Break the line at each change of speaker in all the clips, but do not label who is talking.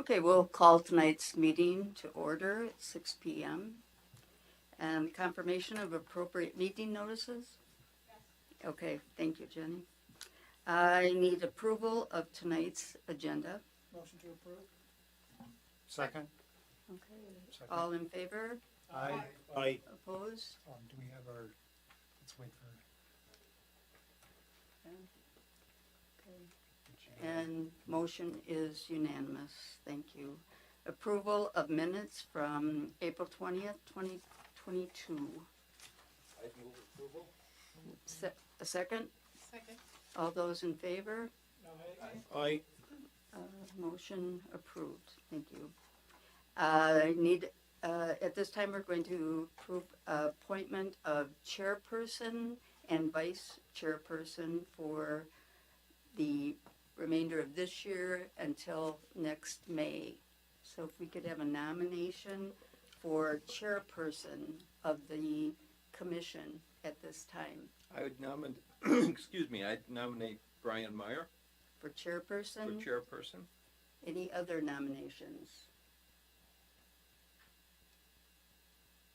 Okay, we'll call tonight's meeting to order at 6 p.m. And confirmation of appropriate meeting notices? Yes. Okay, thank you, Jenny. I need approval of tonight's agenda.
Motion to approve.
Second.
Okay,
Second.
all in favor?
Aye.
Aye.
Opposed?
Do we have our, let's wait for.
Okay. And motion is unanimous. Thank you. Approval of minutes from April 20th, 2022.
I move approval.
A second?
Second.
All those in favor?
Aye.
Motion approved. Thank you. I need, at this time, we're going to approve appointment of chairperson and vice chairperson for the remainder of this year until next May. So if we could have a nomination for chairperson of the commission at this time.
I would nominate, excuse me, I'd nominate Brian Meyer
For chairperson,
for chairperson.
any other nominations?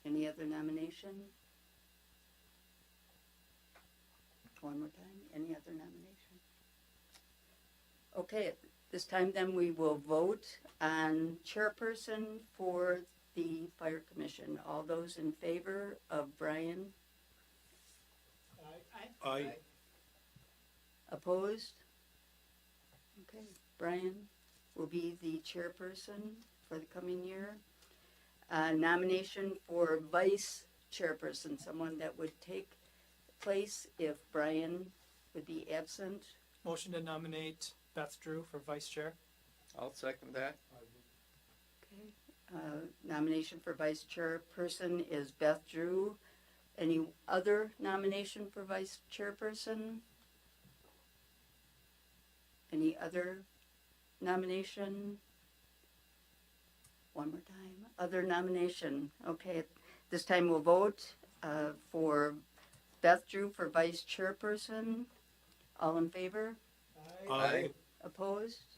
Any other nomination? One more time, any other nomination? Okay, at this time then we will vote on chairperson for the fire commission. All those in favor of Brian?
Aye.
Opposed? Okay, Brian will be the chairperson for the coming year. Nomination for vice chairperson, someone that would take place if Brian would be absent.
Motion to nominate Beth Drew for vice chair.
I'll second that.
Okay. Nomination for vice chairperson is Beth Drew. Any other nomination for vice chairperson? Any other nomination? One more time. Other nomination. Okay. This time we'll vote for Beth Drew for vice chairperson. All in favor?
Aye.
Opposed?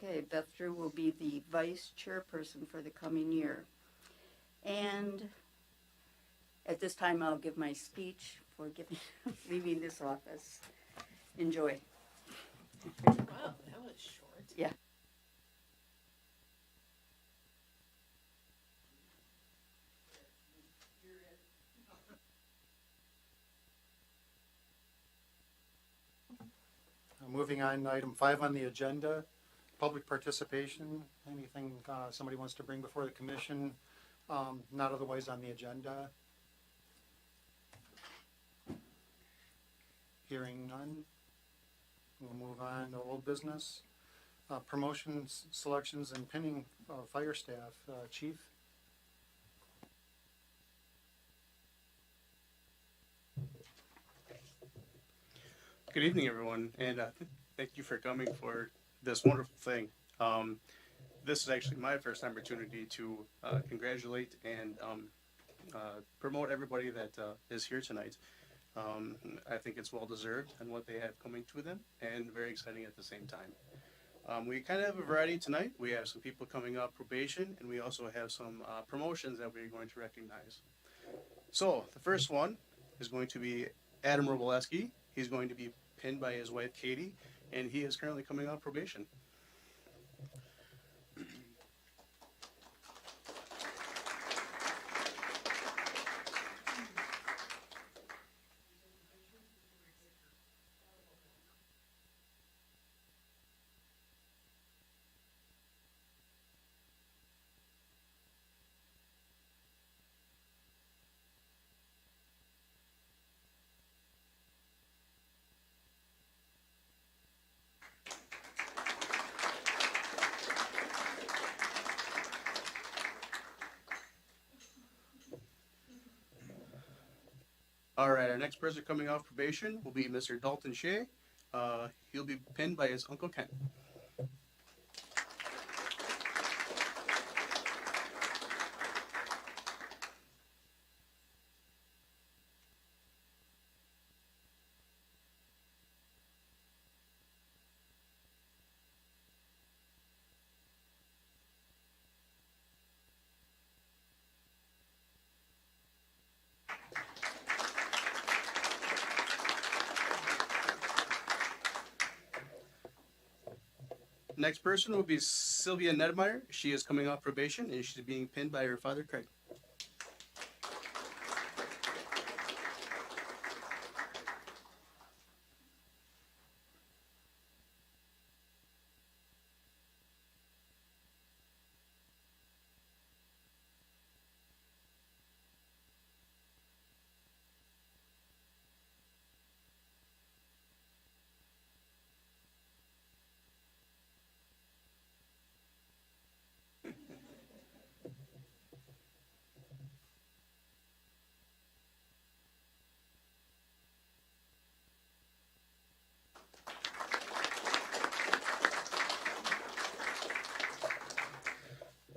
Okay, Beth Drew will be the vice chairperson for the coming year. And at this time, I'll give my speech for leaving this office. Enjoy.
Wow, that was short.
Yeah.
Moving on, item 5 on the agenda, public participation. Anything somebody wants to bring before the commission, not otherwise on the agenda? Hearing none, we'll move on to old business. Promotions, selections, and pinning fire staff. Chief?
Good evening, everyone, and thank you for coming for this wonderful thing. This is actually my first opportunity to congratulate and promote everybody that is here tonight. I think it's well deserved and what they have coming to them, and very exciting at the same time. We kind of have a variety tonight. We have some people coming up probation, and we also have some promotions that we're going to recognize. So the first one is going to be Adam Roboleski. He's going to be pinned by his wife, Katie, and he is currently coming off probation. All right, our next person coming off probation will be Mr. Dalton Shea. He'll be pinned by his Uncle Ken. Next person will be Sylvia Nedmeyer. She is coming off probation and she's being pinned by her father, Craig.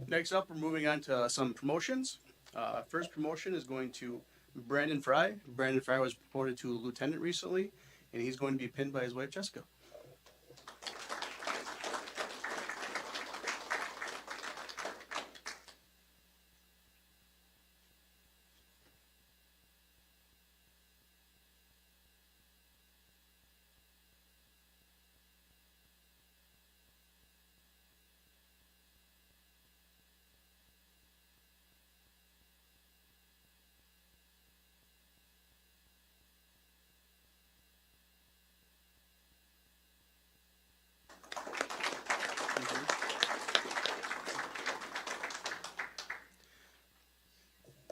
Next up, we're moving on to some promotions. First promotion is going to Brandon Fry. Brandon Fry was promoted to lieutenant recently, and he's going to be pinned by his wife, Jessica.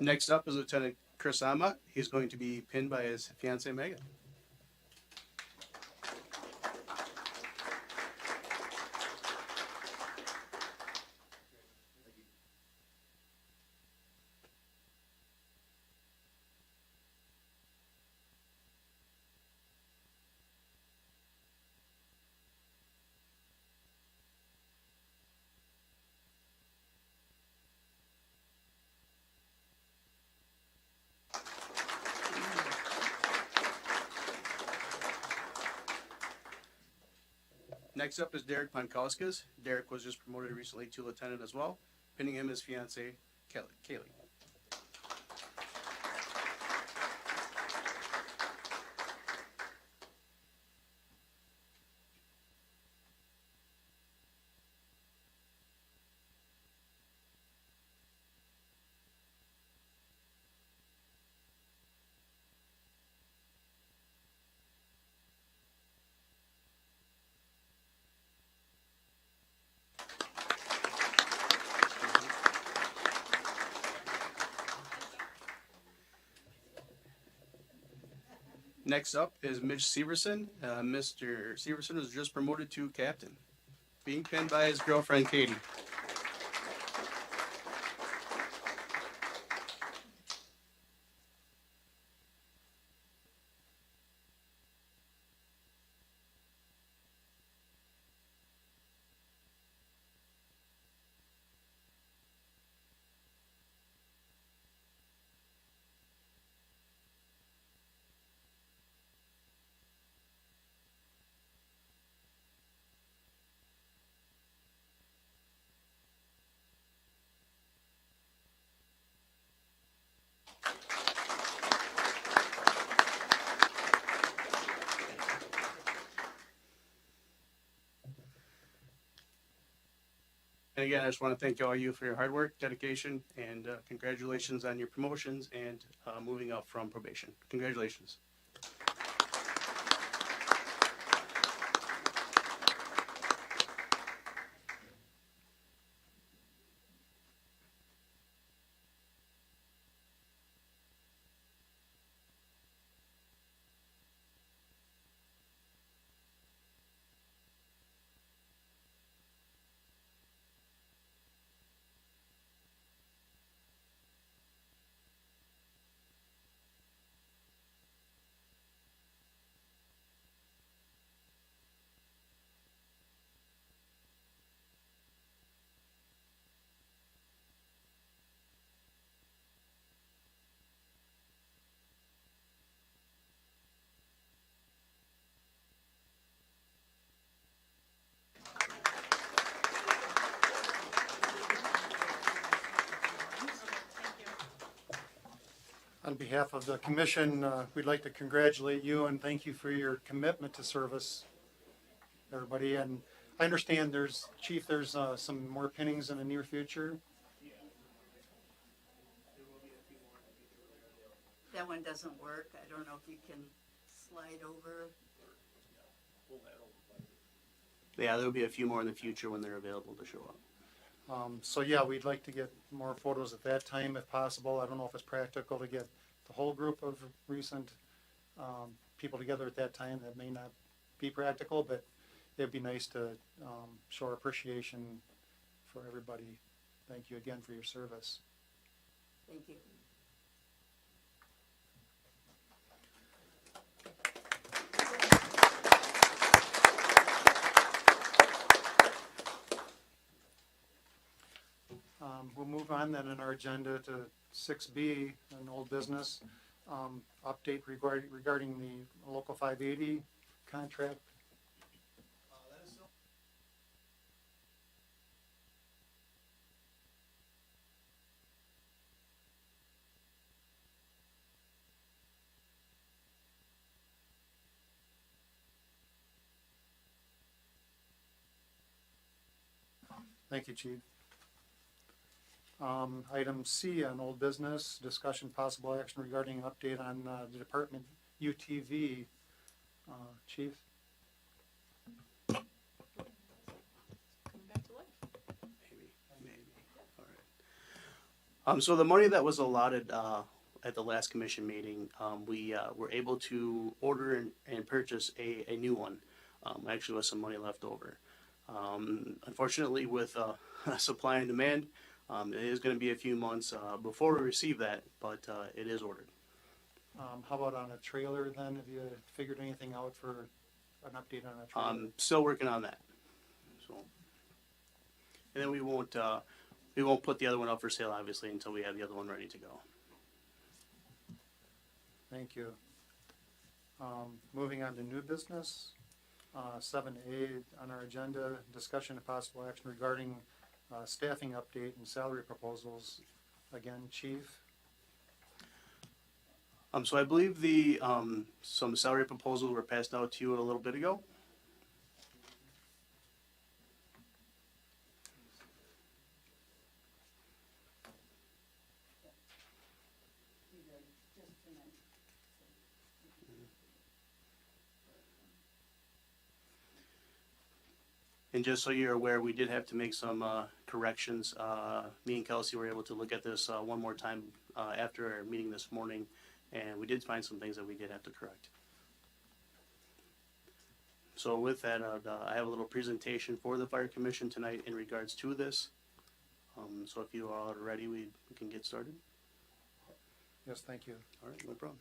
Next up is Lieutenant Chris Ama. He's going to be pinned by his fiancee, Megan. Next up is Derek Pankauskas. Derek was just promoted recently to lieutenant as well, pinning him his fiancee, Kaylee. Next up is Mitch Severson. Mr. Severson was just promoted to captain, being pinned by his girlfriend, Katie. And again, I just want to thank all you for your hard work, dedication, and congratulations on your promotions and moving up from probation. Congratulations.
On behalf of the commission, we'd like to congratulate you and thank you for your commitment to service, everybody. And I understand Chief, there's some more pinnings in the near future.
That one doesn't work. I don't know if you can slide over.
Yeah, there'll be a few more in the future when they're available to show up.
So yeah, we'd like to get more photos at that time if possible. I don't know if it's practical to get the whole group of recent people together at that time. That may not be practical, but it'd be nice to show our appreciation for everybody. Thank you again for your service.
Thank you.
We'll move on then in our agenda to 6B, an old business, update regarding the local 580 contract. Thank you, Chief. Item C on old business, discussion possible action regarding an update on the department UTV. Chief?
Coming back to life.
Maybe. All right. So the money that was allotted at the last commission meeting, we were able to order and purchase a new one. Actually, with some money left over. Unfortunately, with supply and demand, it is going to be a few months before we receive that, but it is ordered.
How about on a trailer then? Have you figured anything out for an update on a trailer?
Still working on that. So, and then we won't put the other one up for sale, obviously, until we have the other one ready to go.
Thank you. Moving on to new business, 7A on our agenda, discussion of possible action regarding staffing update and salary proposals. Again, Chief.
So I believe the some salary proposals were passed out to you a little bit ago. And just so you're aware, we did have to make some corrections. Me and Kelsey were able to look at this one more time after our meeting this morning, and we did find some things that we did have to correct. So with that, I have a little presentation for the Fire Commission tonight in regards to this. So if you all are ready, we can get started.
Yes, thank you.
All right, no problem.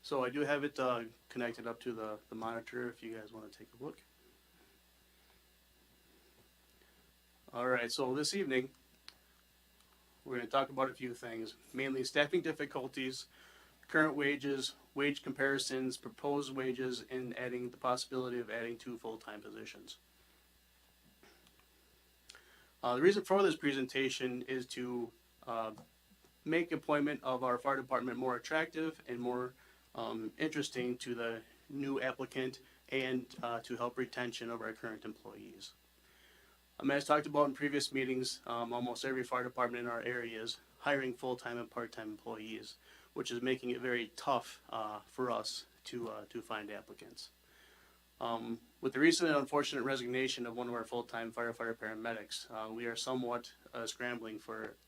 So I do have it connected up to the monitor if you guys want to take a look. All right, so this evening, we're going to talk about a few things, mainly staffing difficulties, current wages, wage comparisons, proposed wages, and adding the possibility of adding 2 full-time positions. The reason for this presentation is to make employment of our fire department more attractive and more interesting to the new applicant and to help retention of our current employees. As talked about in previous meetings, almost every fire department in our area is hiring full-time and part-time employees, which is making it very tough for us to find applicants. With the recent and unfortunate resignation of one of our full-time firefighter paramedics, we are somewhat scrambling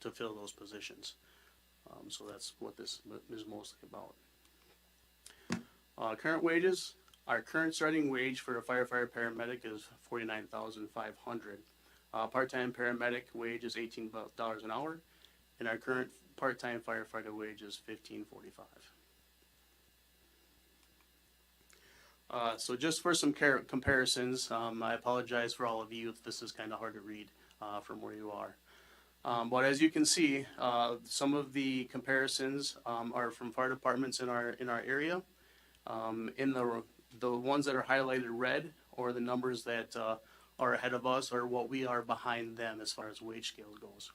to fill those positions. So that's what this is mostly about. Current wages. Our current starting wage for a firefighter paramedic is $49,500. Part-time paramedic wage is $18 an hour, and our current part-time firefighter wage is $15.45. So just for some comparisons, I apologize for all of you if this is kind of hard to read from where you are. But as you can see, some of the comparisons are from fire departments in our area. In the ones that are highlighted red, or the numbers that are ahead of us, or what we are behind them as far as wage scale goes.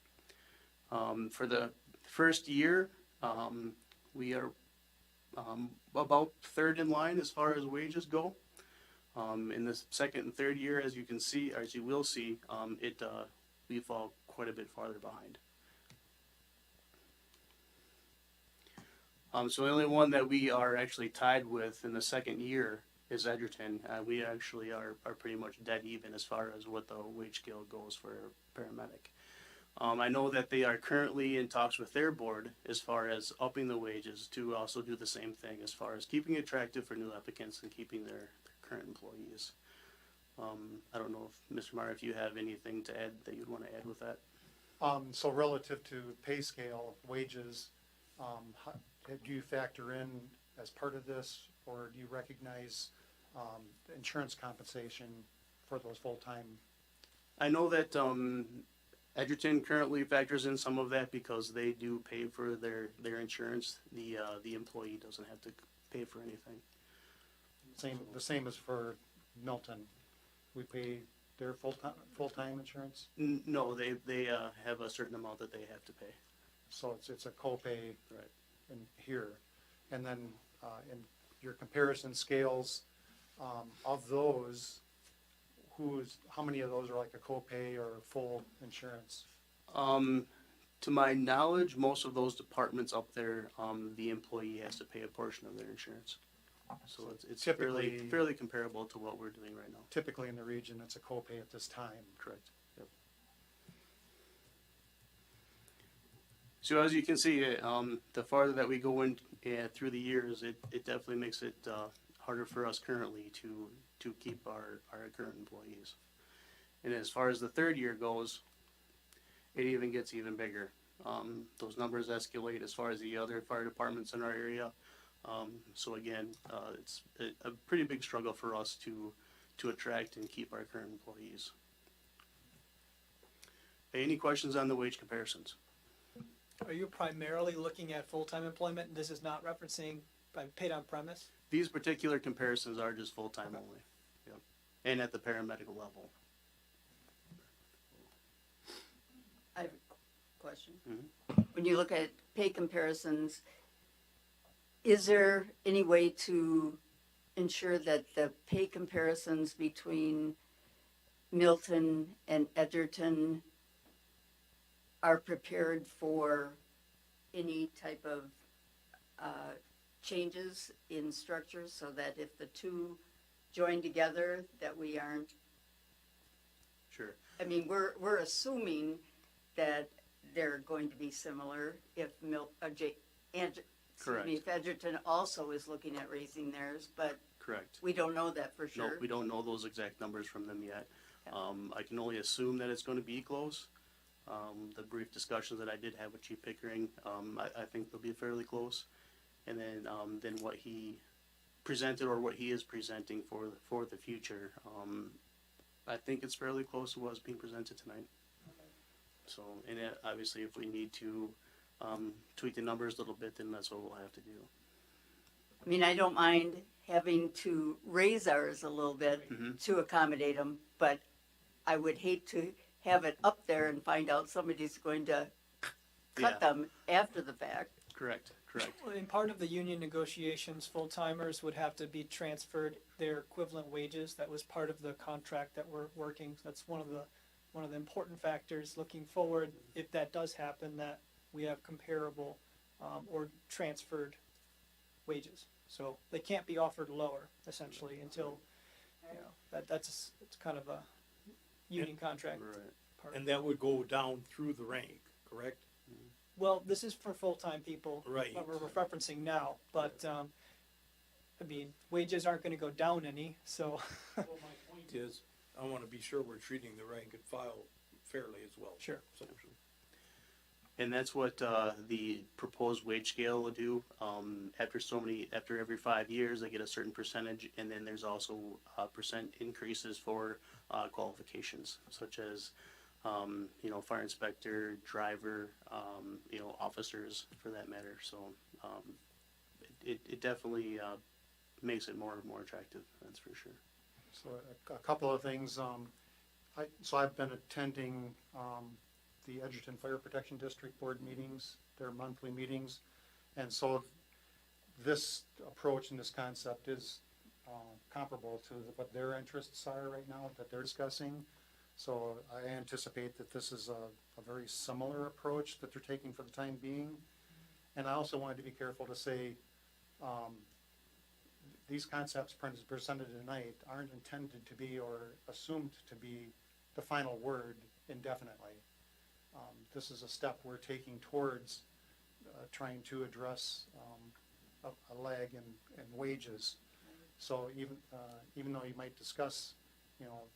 For the first year, we are about third in line as far as wages go. In the second and third year, as you can see, or as you will see, we fall quite a bit farther behind. So the only one that we are actually tied with in the second year is Edgerton. We actually are pretty much dead even as far as what the wage scale goes for paramedic. I know that they are currently in talks with their board as far as upping the wages to also do the same thing as far as keeping it attractive for new applicants and keeping their current employees. I don't know if Mr. Meyer, if you have anything to add that you'd want to add with that.
So relative to pay scale, wages, do you factor in as part of this, or do you recognize insurance compensation for those full-time?
I know that Edgerton currently factors in some of that because they do pay for their insurance. The employee doesn't have to pay for anything.
The same as for Milton. We pay their full-time insurance,
No, they have a certain amount that they have to pay.
so it's a copay
Right.
in here. And then in your comparison scales, of those, how many of those are like a copay or full insurance?
To my knowledge, most of those departments up there, the employee has to pay a portion of their insurance. So it's
Typically-
fairly comparable to what we're doing right now.
Typically in the region, it's a copay at this time.
Correct. Yep. So as you can see, the farther that we go in through the years, it definitely makes it harder for us currently to keep our current employees. And as far as the third year goes, it even gets even bigger. Those numbers escalate as far as the other fire departments in our area. So again, it's a pretty big struggle for us to attract and keep our current employees. Any questions on the wage comparisons?
Are you primarily looking at full-time employment? This is not referencing paid on premise?
These particular comparisons are just full-time only. Yep. And at the paramedical level.
I have a question.
Mhm.
When you look at pay comparisons, is there any way to ensure that the pay comparisons between Milton and Edgerton are prepared for any type of changes in structures, so that if the two join together, that we aren't,
Sure.
I mean, we're assuming that they're going to be similar if
Correct.
if Edgerton also is looking at raising theirs, but
Correct.
we don't know that for
No,
sure.
we don't know those exact numbers from them yet.
Yeah.
I can only assume that it's going to be close. The brief discussions that I did have with Chief Pickering, I think they'll be fairly close. And then what he presented or what he is presenting for the future, I think it's fairly close to what's being presented tonight. So, and obviously, if we need to tweak the numbers a little bit, then that's what we'll have to do.
I mean, I don't mind having to raise ours a little bit
Mhm.
to accommodate them, but I would hate to have it up there and find out somebody's going to cut
Yeah.
them after the fact.
Correct.
Well, in part of the union negotiations, full-timers would have to be transferred their equivalent wages. That was part of the contract that we're working. That's one of the important factors looking forward. If that does happen, that we have comparable or transferred wages. So they can't be offered lower essentially until, it's kind of a union contract
Right.
part.
And that would go down through the rank, correct?
Well, this is for full-time people.
Right.
What we're referencing now, but, I mean, wages aren't gonna go down any, so.
Well, my point is, I wanna be sure we're treating the rank and file fairly as well.
Sure.
So,
And that's what the proposed wage scale will do. After every 5 years, they get a certain percentage, and then there's also percent increases for qualifications, such as fire inspector, driver, officers for that matter. So it definitely makes it more attractive. That's for sure.
So a couple of things, I've been attending, the Edgerton Fire Protection District Board meetings, their monthly meetings. And so this approach and this concept is comparable to what their interests are right now that they're discussing. So I anticipate that this is a very similar approach that they're taking for the time being. And I also wanted to be careful to say, these concepts presented tonight aren't intended to be or assumed to be the final word indefinitely. This is a step we're taking towards trying to address a lag in wages. So even though you might discuss, you know,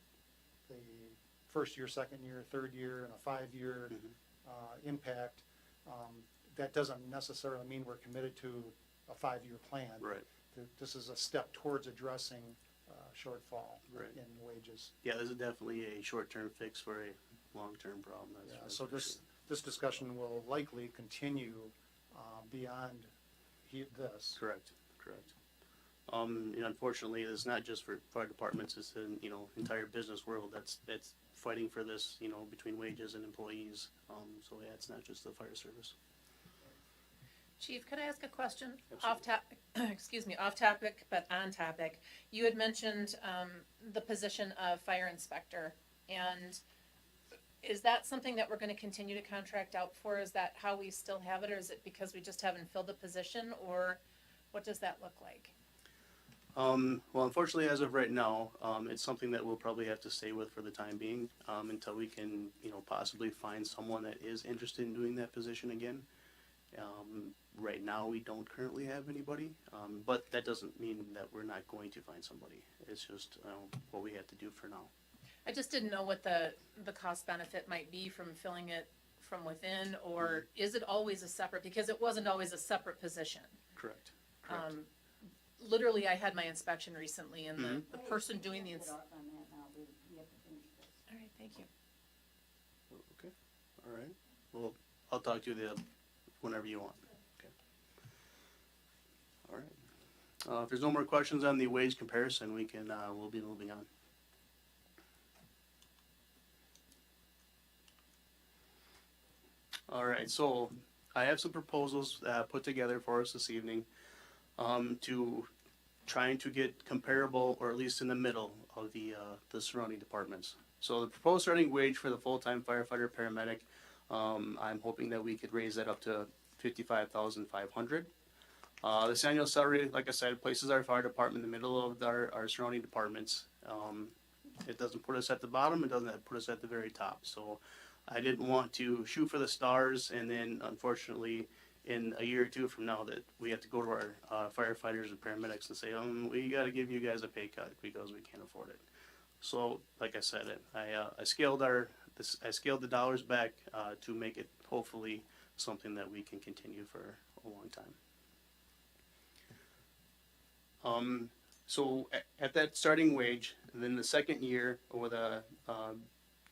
the first year, second year, third year, and a 5-year impact, that doesn't necessarily mean we're committed to a 5-year plan.
Right.
This is a step towards addressing shortfall
Right.
in wages.
Yeah, this is definitely a short-term fix for a long-term problem.
Yeah,
That's
so
for
this,
sure.
this discussion will likely continue beyond this.
Correct. And unfortunately, it's not just for fire departments, it's an, entire business world that's fighting for this, between wages and employees. So yeah, it's not just the fire service.
Chief, could I ask a question?
Absolutely.
Off topic, but on topic. You had mentioned the position of fire inspector, and is that something that we're gonna continue to contract out for? Is that how we still have it, or is it because we just haven't filled the position, or what does that look like?
Well, unfortunately, as of right now, it's something that we'll probably have to stay with for the time being, until we can, possibly find someone that is interested in doing that position again. Right now, we don't currently have anybody, but that doesn't mean that we're not going to find somebody. It's just what we have to do for now.
I just didn't know what the cost benefit might be from filling it from within, or is it always a separate, because it wasn't always a separate position.
Correct.
Literally, I had my inspection recently, and the person doing the
Hold off on that now. We have to finish this.
All right, thank you.
Okay. All right. Well, I'll talk to you whenever you want. Okay. All right. If there's no more questions on the wage comparison, we'll be moving on. All right. So I have some proposals put together for us this evening to trying to get comparable, or at least in the middle of the surrounding departments. So the proposed starting wage for the full-time firefighter paramedic, I'm hoping that we could raise that up to $55,500. This annual salary, like I said, places our fire department in the middle of our surrounding departments. It doesn't put us at the bottom. It doesn't put us at the very top. So I didn't want to shoot for the stars, and then unfortunately, in a year or two from now, that we have to go to our firefighters and paramedics and say, we got to give you guys a pay cut because we can't afford it. So, like I said, I scaled the dollars back to make it hopefully something that we can continue for a long time. So at that starting wage, then the second year with a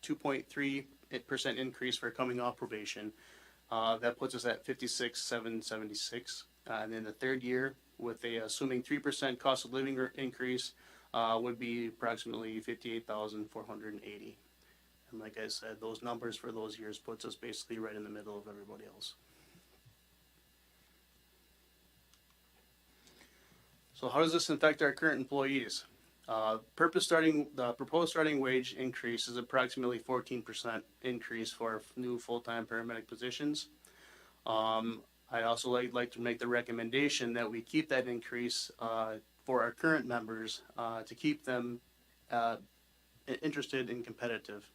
2.3% increase for coming off probation, that puts us at $56,776. And then the third year, with a assuming 3% cost of living increase, would be approximately $58,480. And like I said, those numbers for those years puts us basically right in the middle of everybody else. So how does this affect our current employees? The proposed starting wage increase is approximately 14% increase for our new full-time paramedic positions. I'd also like to make the recommendation that we keep that increase for our current members to keep them interested and competitive.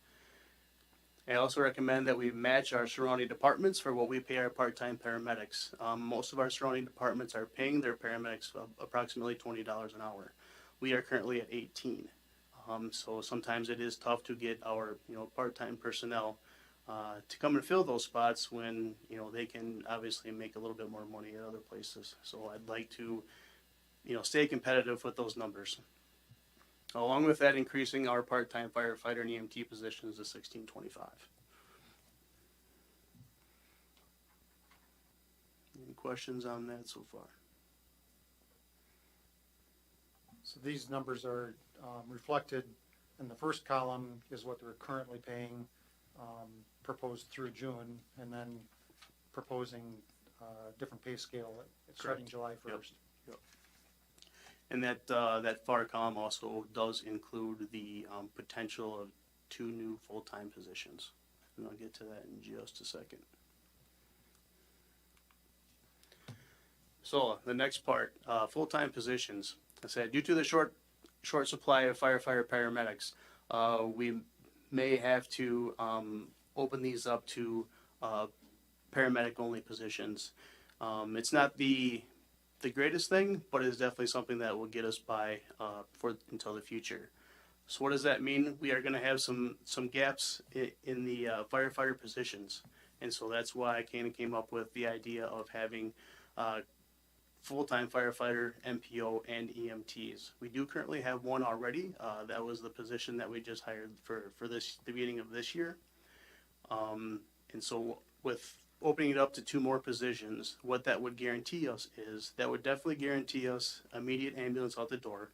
I also recommend that we match our surrounding departments for what we pay our part-time paramedics. Most of our surrounding departments are paying their paramedics approximately $20 an hour. We are currently at 18. So sometimes it is tough to get our part-time personnel to come and fill those spots when they can obviously make a little bit more money at other places. So I'd like to stay competitive with those numbers. Along with that, increasing our part-time firefighter and EMT positions to $16.25. Any questions on that so far?
So these numbers are reflected in the first column is what they're currently paying, proposed through June, and then proposing different pay scale starting July 1st.
Yep.
And that far column also does include the potential of 2 new full-time positions. And I'll get to that in just a second. So the next part, full-time positions. I said due to the short supply of firefighter paramedics, we may have to open these up to paramedic-only positions. It's not the greatest thing, but it's definitely something that will get us by until the future. So what does that mean? We are going to have some gaps in the firefighter positions, and so that's why I came up with the idea of having full-time firefighter, MPO, and EMTs. We do currently have one already. That was the position that we just hired for the beginning of this year. And so with opening it up to 2 more positions, what that would guarantee us is that would definitely guarantee us immediate ambulance out the door,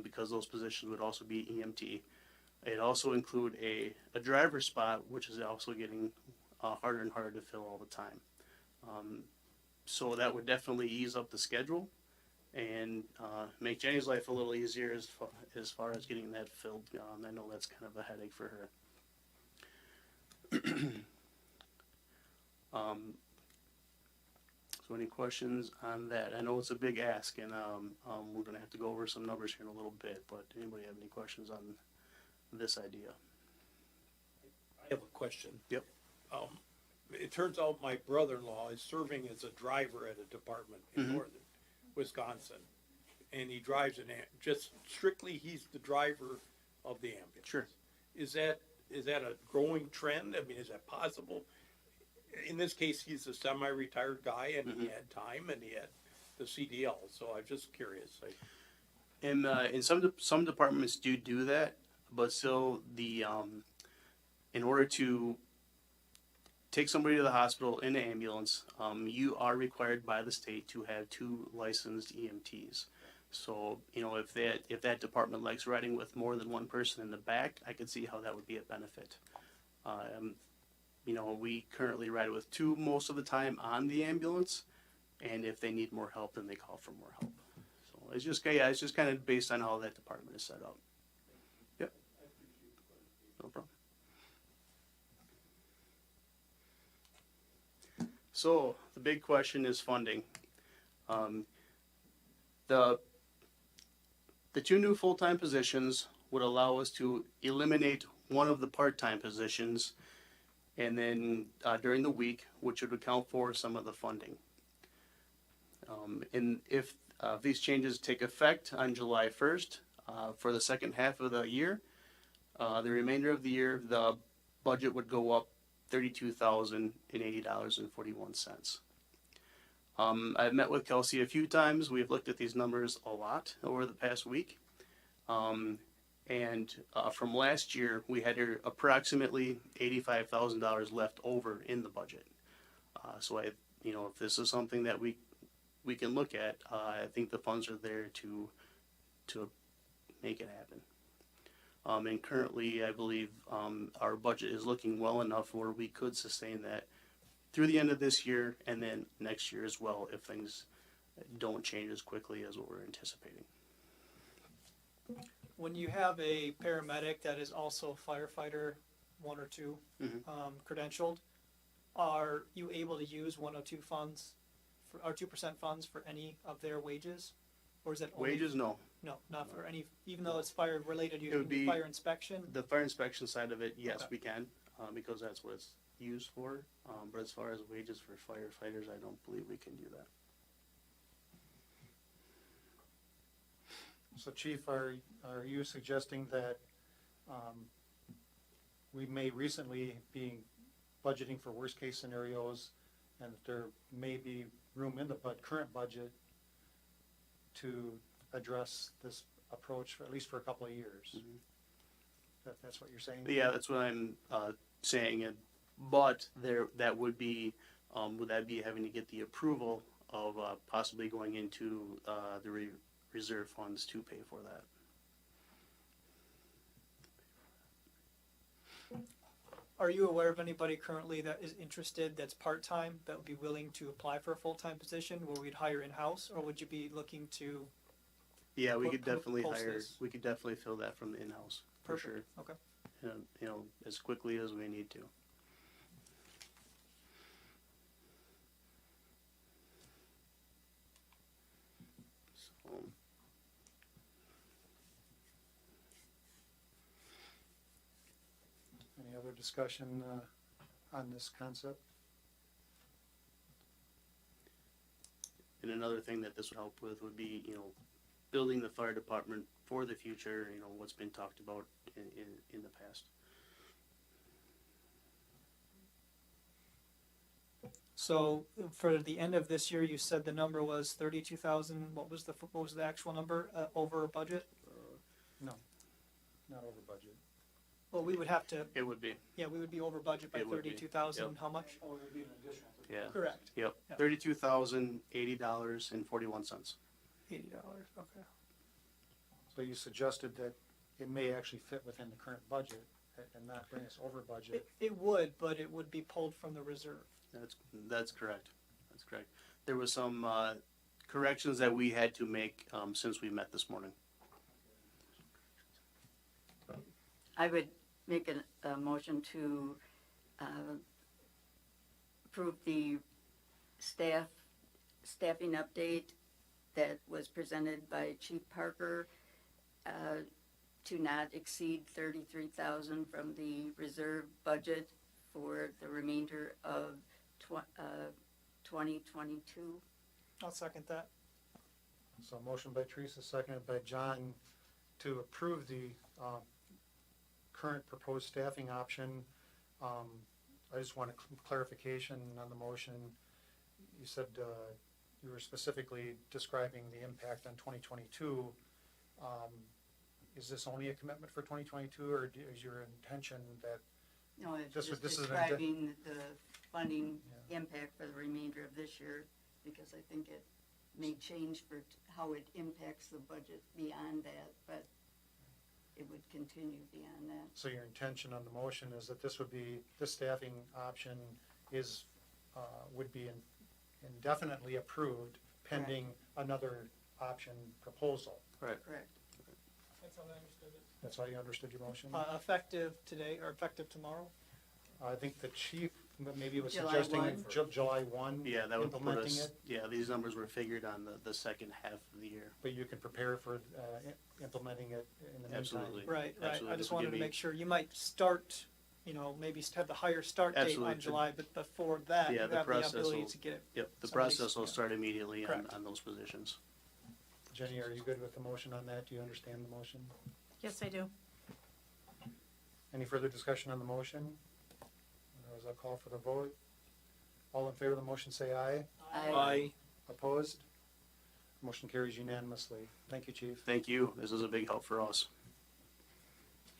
because those positions would also be EMT. It also include a driver spot, which is also getting harder and harder to fill all the time. So that would definitely ease up the schedule and make Jenny's life a little easier as far as getting that filled. I know that's kind of a headache for her. So any questions on that? I know it's a big ask, and we're going to have to go over some numbers here in a little bit, but anybody have any questions on this idea?
I have a question.
Yep.
It turns out my brother-in-law is serving as a driver at a department in northern Wisconsin, and he drives just strictly he's the driver of the ambulance.
Sure.
Is that a growing trend? I mean, is that possible? In this case, he's a semi-retired guy, and he had time, and he had the CDL. So I'm just curious.
In some departments do that, but still in order to take somebody to the hospital in an ambulance, you are required by the state to have 2 licensed EMTs. So, if that department likes riding with more than 1 person in the back, I could see how that would be a benefit. We currently ride with 2 most of the time on the ambulance, and if they need more help, then they call for more help. So it's just kind of based on how that department is set up. Yep. No problem. So the big question is funding. The 2 new full-time positions would allow us to eliminate one of the part-time positions, and then during the week, which would account for some of the funding. And if these changes take effect on July 1st, for the second half of the year, the remainder of the year, the budget would go up $32,080.41. I've met with Kelsey a few times. We've looked at these numbers a lot over the past week. And from last year, we had approximately $85,000 left over in the budget. So if this is something that we can look at, I think the funds are there to make it happen. And currently, I believe our budget is looking well enough where we could sustain that through the end of this year and then next year as well, if things don't change as quickly as what we're anticipating.
When you have a paramedic that is also firefighter 1 or 2 credentialed, are you able to use 102 funds or 2% funds for any of their wages? Or is that only
Wages? No.
No, not for any, even though it's fire related, you
It would
can do
be
fire inspection?
The fire inspection side of it, yes,
Okay.
we can, because that's what it's used for. But as far as wages for firefighters, I don't believe we can do that.
So Chief, are you suggesting that we may recently be budgeting for worst case scenarios, and that there may be room in the current budget to address this approach for at least for a couple of years? That's what you're saying?
Yeah, that's what I'm saying. But that would be having to get the approval of possibly going into the reserve funds to pay for that.
Are you aware of anybody currently that is interested, that's part-time, that would be willing to apply for a full-time position where we'd hire in-house? Or would you be looking to
Yeah, we
Po-
could
po-
definitely
post
hire,
this.
we could definitely fill that from the in-house, for sure.
Perfect. Okay.
And, you know, as quickly as we need to. So,
Any other discussion on this concept?
and another thing that this would help with would be, you know, building the fire department for the future, you know, what's been talked about in the past.
So for the end of this year, you said the number was 32,000. What was the actual number over budget?
No, not over budget.
Well, we would have to.
It would be,
Yeah, we would be over budget by
It would be,
32,000.
yep.
How much?
yeah.
Correct.
Yep,
Yep.
$32,080.41.
$80. Okay.
So you suggested that it may actually fit within the current budget and not bring us over budget.
It would, but it would be pulled from the reserve.
That's correct. That's correct. There was some corrections that we had to make since we met this morning.
I would make a motion to approve the staffing update that was presented by Chief Parker to not exceed 33,000 from the reserve budget for the remainder of 2022.
I'll second that.
So motion by Teresa, seconded by John, to approve the current proposed staffing option. I just want a clarification on the motion. You said you were specifically describing the impact on 2022. Is this only a commitment for 2022, or is your intention that
No, it's
This
just
was- this is an
describing the funding impact for the remainder of this year, because I think it may change for how it impacts the budget beyond that, but it would continue beyond that.
So your intention on the motion is that this staffing option is, would be indefinitely approved pending another option proposal.
Correct.
That's how I understood it.
That's how you understood your motion?
Effective today or effective tomorrow?
I think the chief maybe was
July
suggesting
1.
July 1.
Yeah, that would put
implementing
us,
it,
yeah, these numbers were figured on the second half of the year.
but you can prepare for implementing it in the meantime.
Absolutely.
Right.
Absolutely.
I just
This would
wanted
give
to
me-
make sure. You might start, maybe have the higher start date
Absolutely.
on July, but before that,
Yeah,
you
the
have the
process
ability
will-
to get it.
Yep, the
Somebody's-
process will
yeah.
start immediately
Correct.
on those positions.
Jenny, are you good with the motion on that? Do you understand the motion?
Yes, I do.
Any further discussion on the motion? Otherwise, I'll call for the vote. All in favor of the motion, say aye.
Aye.
Opposed? Motion carries unanimously. Thank you, Chief.
Thank you, this is a big help for us.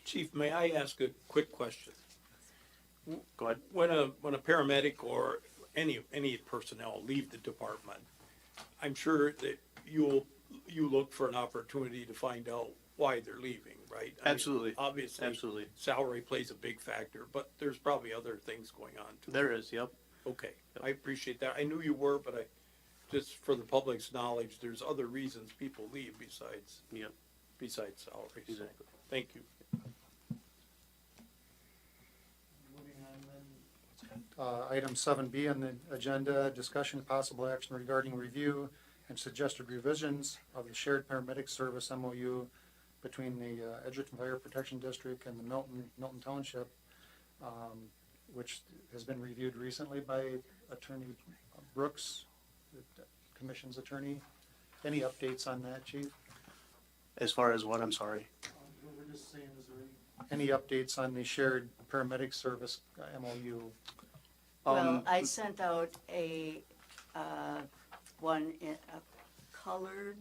Chief, may I ask a quick question?
Go ahead.
When a paramedic or any personnel leave the department, I'm sure that you look for an opportunity to find out why they're leaving, right? I mean,
Absolutely.
Obviously,
Absolutely.
salary plays a big factor, but there's probably other things going on too.
There is, yep.
Okay, I appreciate that. I knew you were, but just for the public's knowledge, there's other reasons people leave besides
Yep.
salary. So,
Exactly.
thank you.
Item 7B on the agenda, discussion possible action regarding review and suggested revisions of the shared paramedic service MOU between the Edgerton Fire Protection District and the Milton Township, which has been reviewed recently by Attorney Brooks, the Commission's attorney. Any updates on that, Chief?
As far as what, I'm sorry?
We're just saying, is there any updates on the shared paramedic service MOU?
Well, I sent out a colored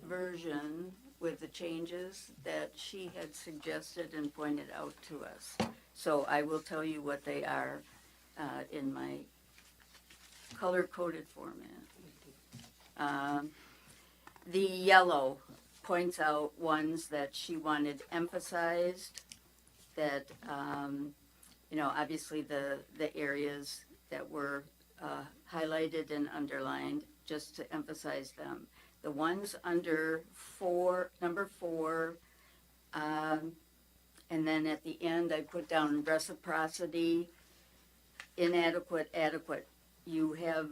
version with the changes that she had suggested and pointed out to us. So I will tell you what they are in my color-coded format. The yellow points out ones that she wanted emphasized, that, obviously the areas that were highlighted and underlined, just to emphasize them. the ones under number 4, and then at the end, I put down reciprocity, inadequate, adequate. You have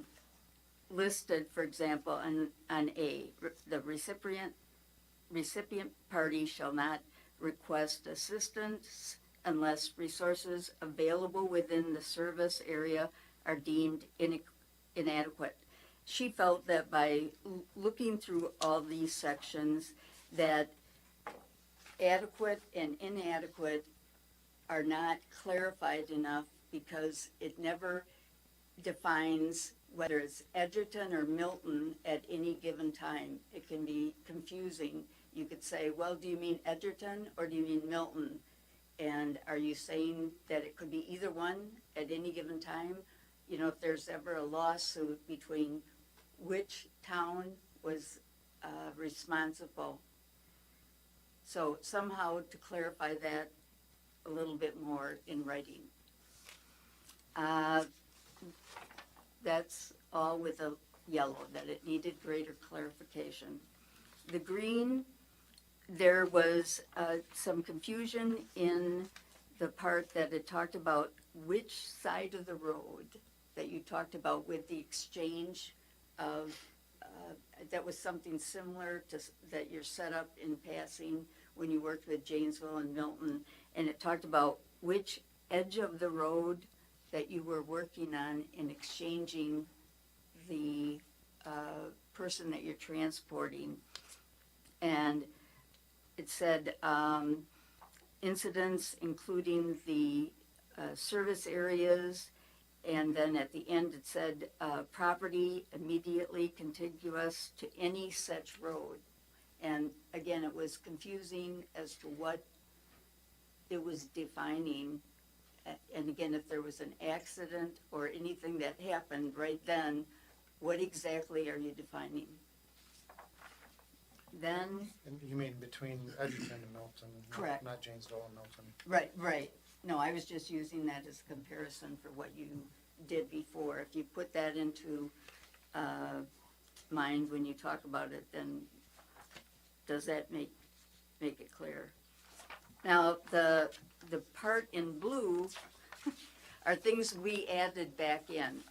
listed, for example, on A, the recipient party shall not request assistance unless resources available within the service area are deemed inadequate. She felt that by looking through all these sections, that adequate and inadequate are not clarified enough because it never defines whether it's Edgerton or Milton at any given time. It can be confusing. You could say, well, do you mean Edgerton or do you mean Milton? And are you saying that it could be either one at any given time? You know, if there's ever a lawsuit between which town was responsible. So somehow to clarify that a little bit more in writing. That's all with a yellow, that it needed greater clarification. The green, there was some confusion in the part that it talked about which side of the road that you talked about with the exchange of, that was something similar to that you're set up in passing when you worked with Janesville and Milton, and it talked about which edge of the road that you were working on in exchanging the person that you're transporting. And it said incidents including the service areas, and then at the end it said property immediately contiguous to any such road. And again, it was confusing as to what it was defining. And again, if there was an accident or anything that happened right then, what exactly are you defining? Then,
And you mean between Edgerton and Milton?
Correct.
Not Janesville and Milton.
right. No, I was just using that as a comparison for what you did before. If you put that into mind when you talk about it, then does that make it clear? Now, the part in blue are things we added back in.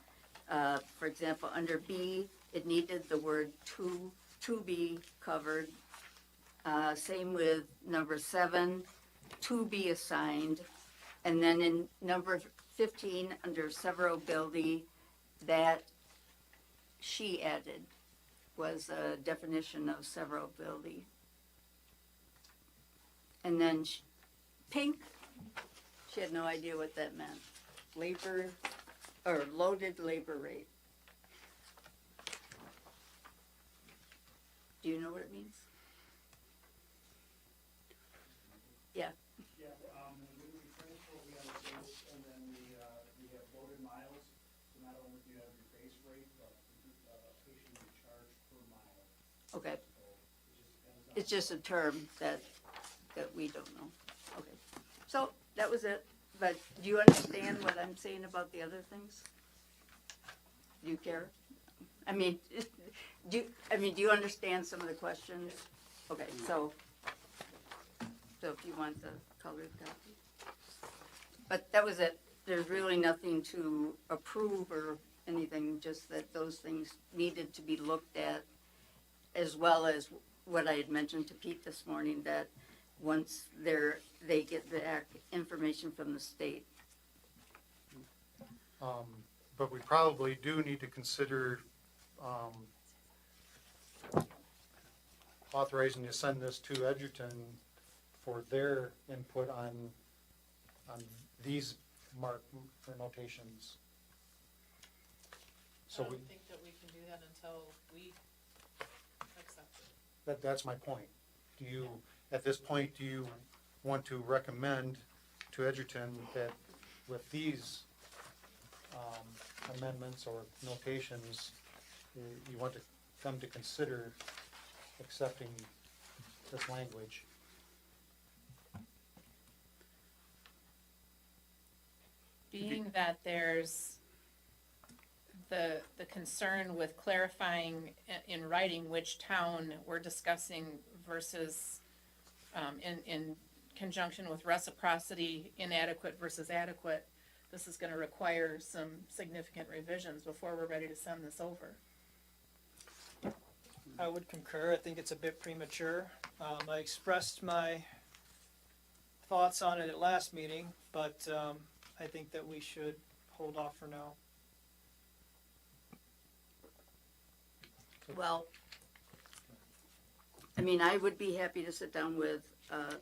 For example, under B, it needed the word to be covered. Same with number 7, to be assigned. And then in number 15, under severability, that she added was a definition of severability. And then pink, she had no idea what that meant. Labor, or loaded labor rate. Do you know what it means? Yeah.
Yeah, when we transport, we have a base, and then we have loaded miles. So not only do you have your base rate, but patient is charged per mile.
Okay.
So it just depends on.
It's just a term that we don't know. Okay. So that was it. But do you understand what I'm saying about the other things? Do you care? I mean, do you understand some of the questions? Okay, so if you want the colored copy. But that was it. There's really nothing to approve or anything, just that those things needed to be looked at, as well as what I had mentioned to Pete this morning, that once they get back information from the state.
But we probably do need to consider authorizing to send this to Edgerton for their input on these mark notations. So
I
we,
don't think that we can do that until we accept it.
that's my point. Do you, at this point, do you want to recommend to Edgerton that with these amendments or notations, you want them to consider accepting this language?
Being that there's the concern with clarifying in writing which town we're discussing versus, in conjunction with reciprocity, inadequate versus adequate, this is gonna require some significant revisions before we're ready to send this over.
I would concur. I think it's a bit premature. I expressed my thoughts on it at last meeting, but I think that we should hold off for now.
Well, I mean, I would be happy to sit down with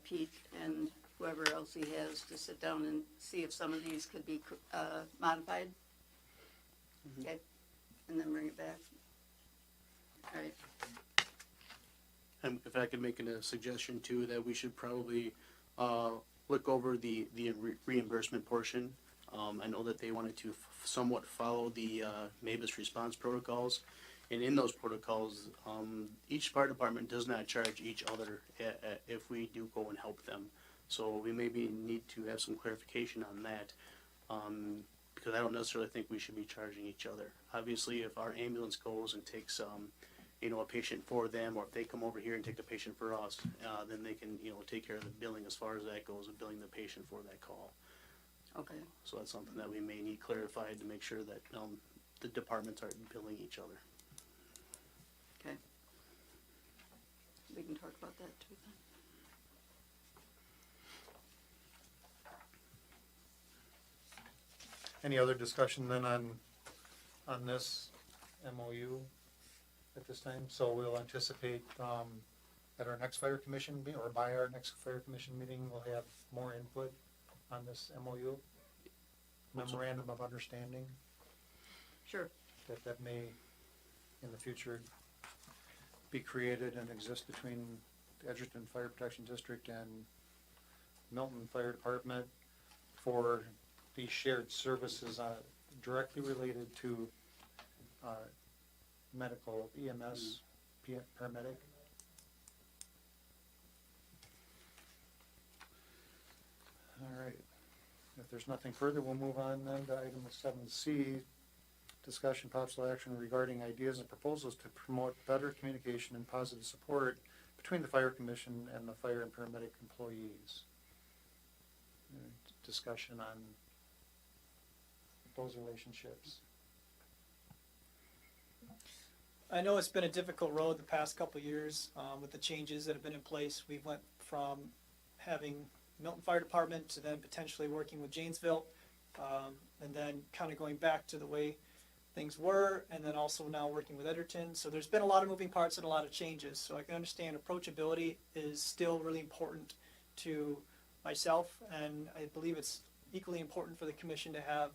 Pete and whoever else he has to sit down and see if some of these could be modified. Okay, and then bring it back. All right.
And if I could make a suggestion too, that we should probably look over the reimbursement portion. I know that they wanted to somewhat follow the MABUS response protocols. And in those protocols, each fire department does not charge each other if we do go and help them. So we maybe need to have some clarification on that, because I don't necessarily think we should be charging each other. Obviously, if our ambulance goes and takes, a patient for them, or if they come over here and take a patient for us, then they can, take care of the billing as far as that goes, and billing the patient for that call.
Okay.
So that's something that we may need clarified to make sure that the departments aren't billing each other.
Okay. We can talk about that too then.
Any other discussion then on this MOU at this time? So we'll anticipate, at our next fire commission meeting, or by our next fire commission meeting, we'll have more input on this MOU? Memorandum of Understanding,
Sure.
that may in the future be created and exist between the Edgerton Fire Protection District and Milton Fire Department for these shared services directly related to medical, EMS, paramedic. All right. If there's nothing further, we'll move on then to item 7C, discussion possible action regarding ideas and proposals to promote better communication and positive support between the fire commission and the fire and paramedic employees. Discussion on those relationships.
I know it's been a difficult road the past couple of years with the changes that have been in place. We went from having Milton Fire Department to then potentially working with Janesville, and then kind of going back to the way things were, and then also now working with Edgerton. So there's been a lot of moving parts and a lot of changes. So I can understand approachability is still really important to myself, and I believe it's equally important for the commission to have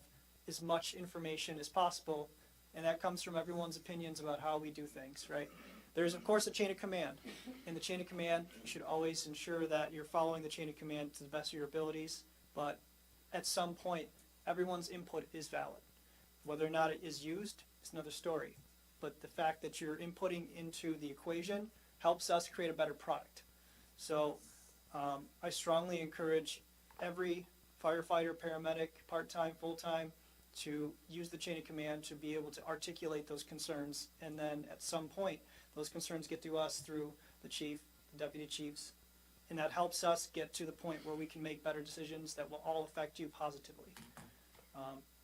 as much information as possible, and that comes from everyone's opinions about how we do things, right? There's of course a chain of command. In the chain of command, you should always ensure that you're following the chain of command to the best of your abilities, but at some point, everyone's input is valid. Whether or not it is used is another story, but the fact that you're inputting into the equation helps us create a better product. So I strongly encourage every firefighter, paramedic, part-time, full-time, to use the chain of command to be able to articulate those concerns, and then at some point those concerns get to us through the chief, the deputy chiefs, and that helps us get to the point where we can make better decisions that will all affect you positively.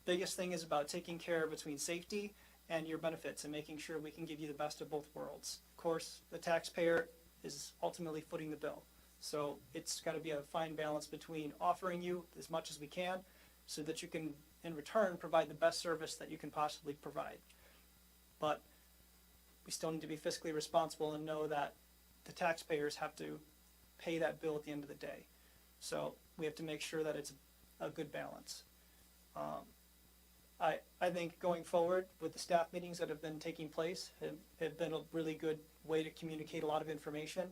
Biggest thing is about taking care between safety and your benefits and making sure we can give you the best of both worlds. Of course, the taxpayer is ultimately footing the bill, so it's got to be a fine balance between offering you as much as we can so that you can in return provide the best service that you can possibly provide. But we still need to be fiscally responsible and know that the taxpayers have to pay that bill at the end of the day. So we have to make sure that it's a good balance. I think going forward with the staff meetings that have been taking place have been a really good way to communicate a lot of information,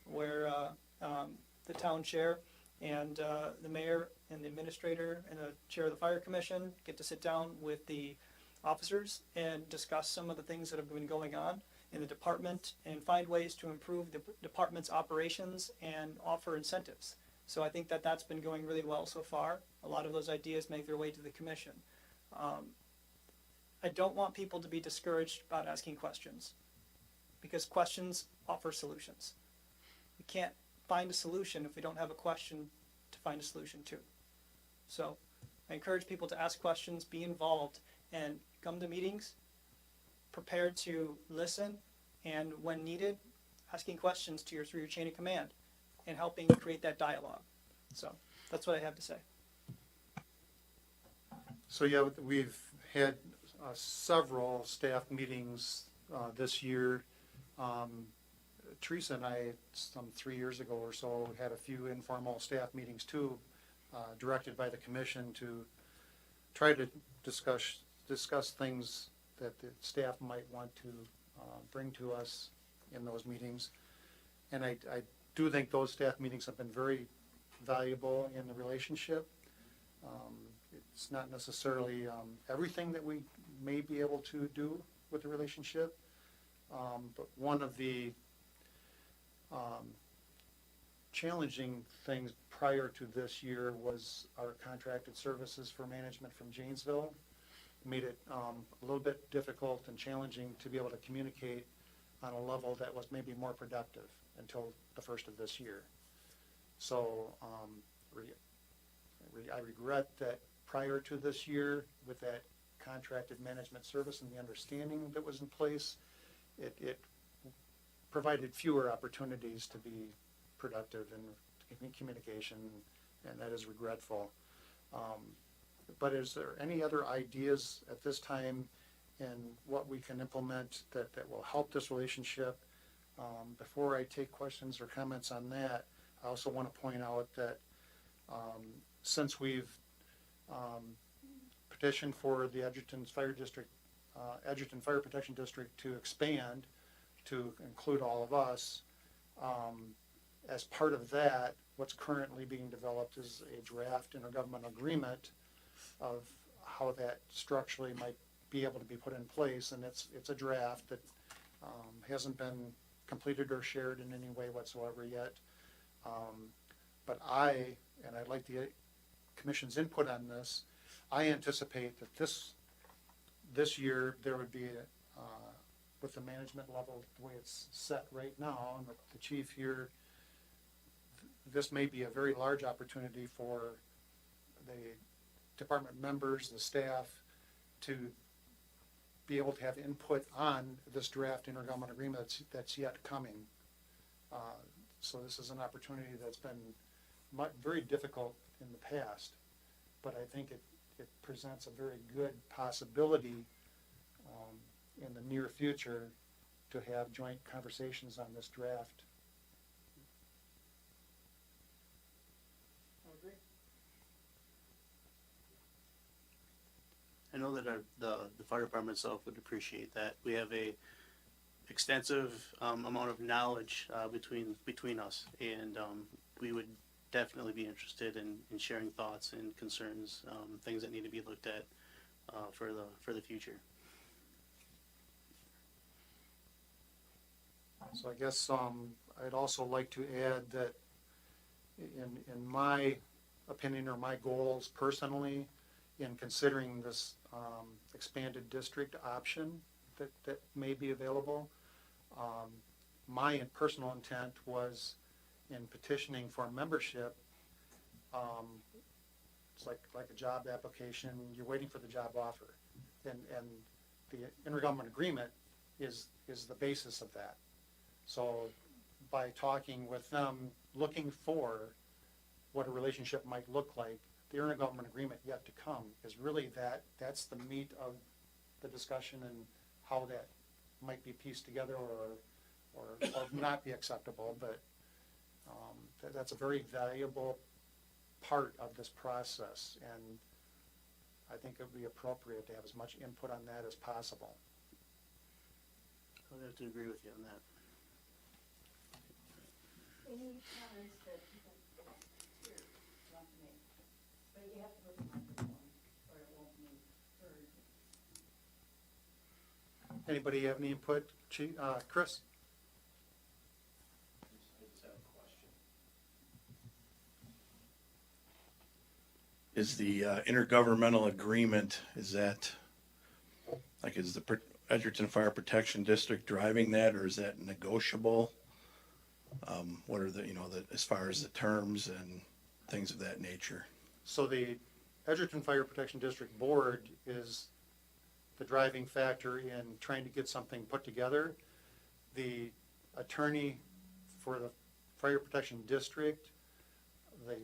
where the town chair and the mayor and the administrator and the chair of the fire commission get to sit down with the officers and discuss some of the things that have been going on in the department and find ways to improve the department's operations and offer incentives. So I think that that's been going really well so far. A lot of those ideas make their way to the commission. I don't want people to be discouraged about asking questions, because questions offer solutions. We can't find a solution if we don't have a question to find a solution to. So I encourage people to ask questions, be involved, and come to meetings prepared to listen, and when needed, asking questions through your chain of command and helping create that dialogue. So that's what I have to say.
So yeah, we've had several staff meetings this year. Teresa and I, some 3 years ago or so, had a few informal staff meetings too, directed by the commission to try to discuss things that the staff might want to bring to us in those meetings. And I do think those staff meetings have been very valuable in the relationship. It's not necessarily everything that we may be able to do with the relationship, but one of the challenging things prior to this year was our contracted services for management from Janesville. Made it a little bit difficult and challenging to be able to communicate on a level that was maybe more productive until the first of this year. So I regret that prior to this year, with that contracted management service and the understanding that was in place, it provided fewer opportunities to be productive in communication, and that is regretful. But is there any other ideas at this time in what we can implement that will help this relationship? Before I take questions or comments on that, I also want to point out that since we've petitioned for the Edgerton Fire Protection District to expand to include all of us, as part of that, what's currently being developed is a draft intergovernmental agreement of how that structurally might be able to be put in place, and it's a draft that hasn't been completed or shared in any way whatsoever yet. But I'd like the Commission's input on this. I anticipate that this year there would be, with the management level the way it's set right now, and with the chief here, this may be a very large opportunity for the department members, the staff, to be able to have input on this draft intergovernmental agreement that's yet coming. So this is an opportunity that's been very difficult in the past, but I think it presents a very good possibility in the near future to have joint conversations on this draft.
I know that the fire department itself would appreciate that. We have a extensive amount of knowledge between us, and we would definitely be interested in sharing thoughts and concerns, things that need to be looked at for the future.
So I guess I'd also like to add that in my opinion or my goals personally, in considering this expanded district option that may be available, my personal intent was in petitioning for membership. It's like a job application. You're waiting for the job offer, and the intergovernmental agreement is the basis of that. So by talking with them, looking for what a relationship might look like, the intergovernmental agreement yet to come is really that's the meat of the discussion and how that might be pieced together or not be acceptable. But that's a very valuable part of this process, and I think it would be appropriate to have as much input on that as possible.
I would have to agree with you on that.
Any comments that people here want to make? But you have to put the microphone or it won't be heard.
Anybody have any input? Chris?
Is the intergovernmental agreement, is that Like, is the Edgerton Fire Protection District driving that, or is that negotiable? What are the, as far as the terms and things of that nature?
So the Edgerton Fire Protection District Board is the driving factor in trying to get something put together. The attorney for the Fire Protection District, the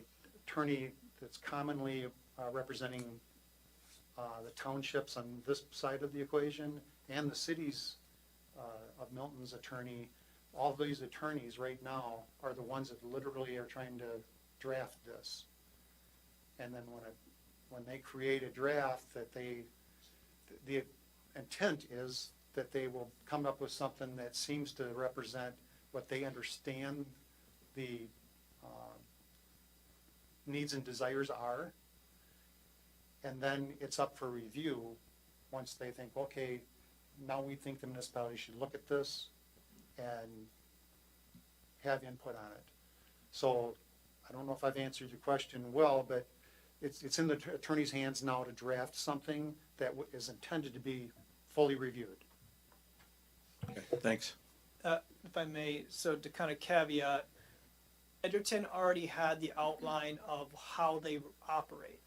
attorney that's commonly representing the townships on this side of the equation, and the cities of Milton's attorney, all of these attorneys right now are the ones that literally are trying to draft this. And then when they create a draft, that the intent is that they will come up with something that seems to represent what they understand the needs and desires are. And then it's up for review once they think, okay, now we think the municipality should look at this and have input on it. So I don't know if I've answered your question well, but it's in the attorney's hands now to draft something that is intended to be fully reviewed.
Okay, thanks.
If I may, so to kind of caveat, Edgerton already had the outline of how they operate.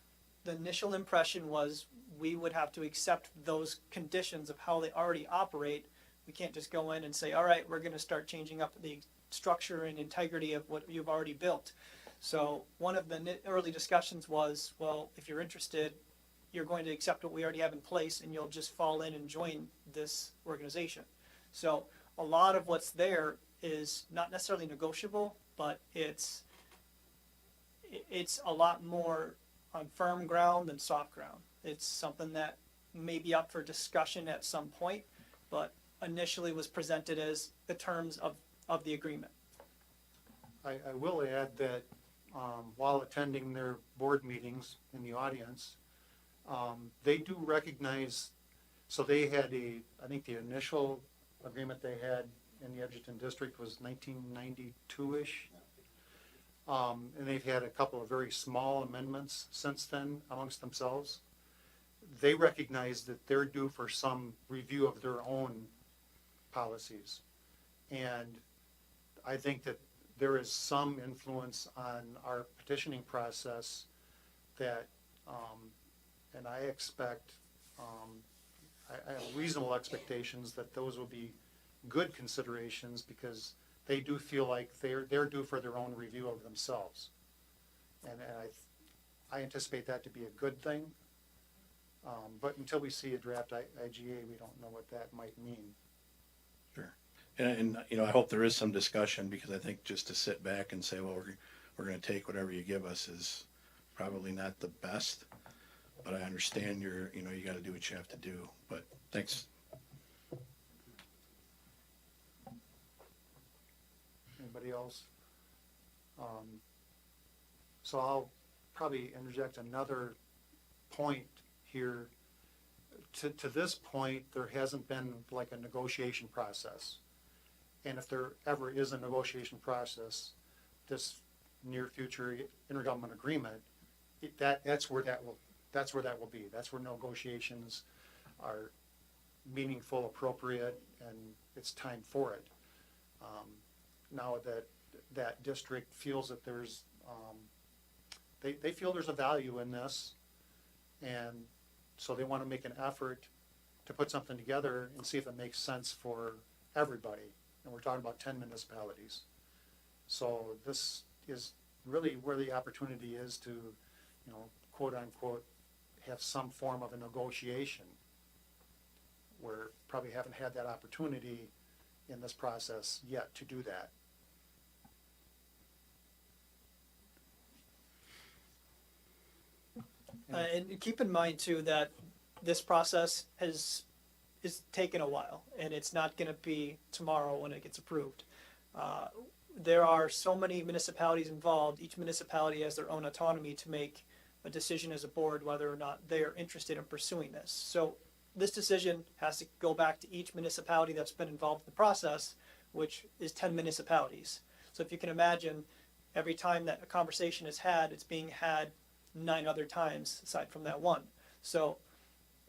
The initial impression was we would have to accept those conditions of how they already operate. We can't just go in and say, all right, we're going to start changing up the structure and integrity of what you've already built. So one of the early discussions was, well, if you're interested, you're going to accept what we already have in place and you'll just fall in and join this organization. So a lot of what's there is not necessarily negotiable, but it's a lot more on firm ground than soft ground. It's something that may be up for discussion at some point, but initially was presented as the terms of the agreement.
I will add that while attending their board meetings in the audience, they do recognize, so they had I think the initial agreement they had in the Edgerton district was 1992-ish. And they've had a couple of very small amendments since then amongst themselves. They recognize that they're due for some review of their own policies. And I think that there is some influence on our petitioning process that, and I expect, I have reasonable expectations that those will be good considerations, because they do feel like they're due for their own review of themselves. And I anticipate that to be a good thing. But until we see a draft IGA, we don't know what that might mean.
Sure. And I hope there is some discussion, because I think just to sit back and say, well, we're going to take whatever you give us is probably not the best. But I understand you got to do what you have to do. But thanks.
Anybody else? So I'll probably interject another point here. To this point, there hasn't been like a negotiation process. And if there ever is a negotiation process, this near future intergovernmental agreement, that's where that will be. That's where negotiations are meaningful, appropriate, and it's time for it. Now that district feels that there's, they feel there's a value in this, and so they want to make an effort to put something together and see if it makes sense for everybody. And we're talking about 10 municipalities. So this is really where the opportunity is to, quote unquote, have some form of a negotiation. We're probably haven't had that opportunity in this process yet to do that.
And keep in mind too that this process is taken a while, and it's not going to be tomorrow when it gets approved. There are so many municipalities involved. Each municipality has their own autonomy to make a decision as a board whether or not they are interested in pursuing this. So this decision has to go back to each municipality that's been involved in the process, which is 10 municipalities. So if you can imagine, every time that a conversation is had, it's being had 9 other times aside from that one. So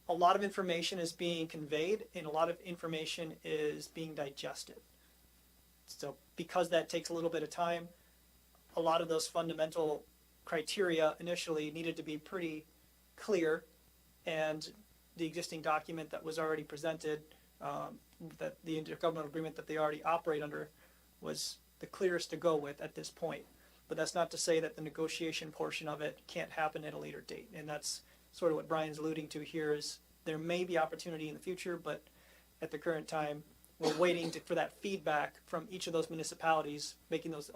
a lot of information is being conveyed and a lot of information is being digested. So because that takes a little bit of time, a lot of those fundamental criteria initially needed to be pretty clear, and the existing document that was already presented, that the intergovernmental agreement that they already operate under, was the clearest to go with at this point. But that's not to say that the negotiation portion of it can't happen at a later date. And that's sort of what Brian's alluding to here, is there may be opportunity in the future, but at the current time, we're waiting for that feedback from each of those municipalities, making those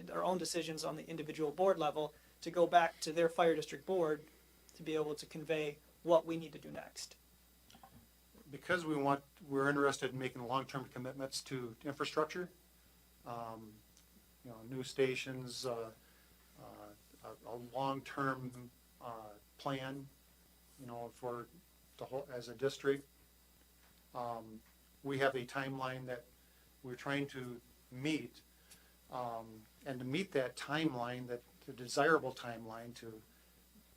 their own decisions on the individual board level, to go back to their fire district board to be able to convey what we need to do next.
Because we're interested in making long-term commitments to infrastructure, new stations, a long-term plan, for the whole, as a district. We have a timeline that we're trying to meet, and to meet that timeline, that the desirable timeline to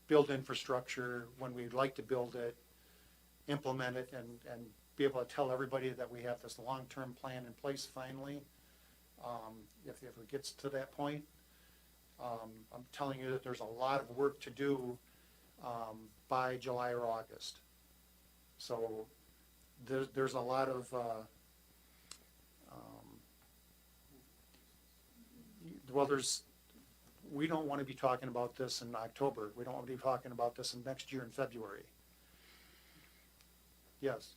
build infrastructure when we'd like to build it, implement it, and be able to tell everybody that we have this long-term plan in place finally. If it ever gets to that point, I'm telling you that there's a lot of work to do by July or August. So there's a lot of we don't want to be talking about this in October. We don't want to be talking about this in next year in February. Yes.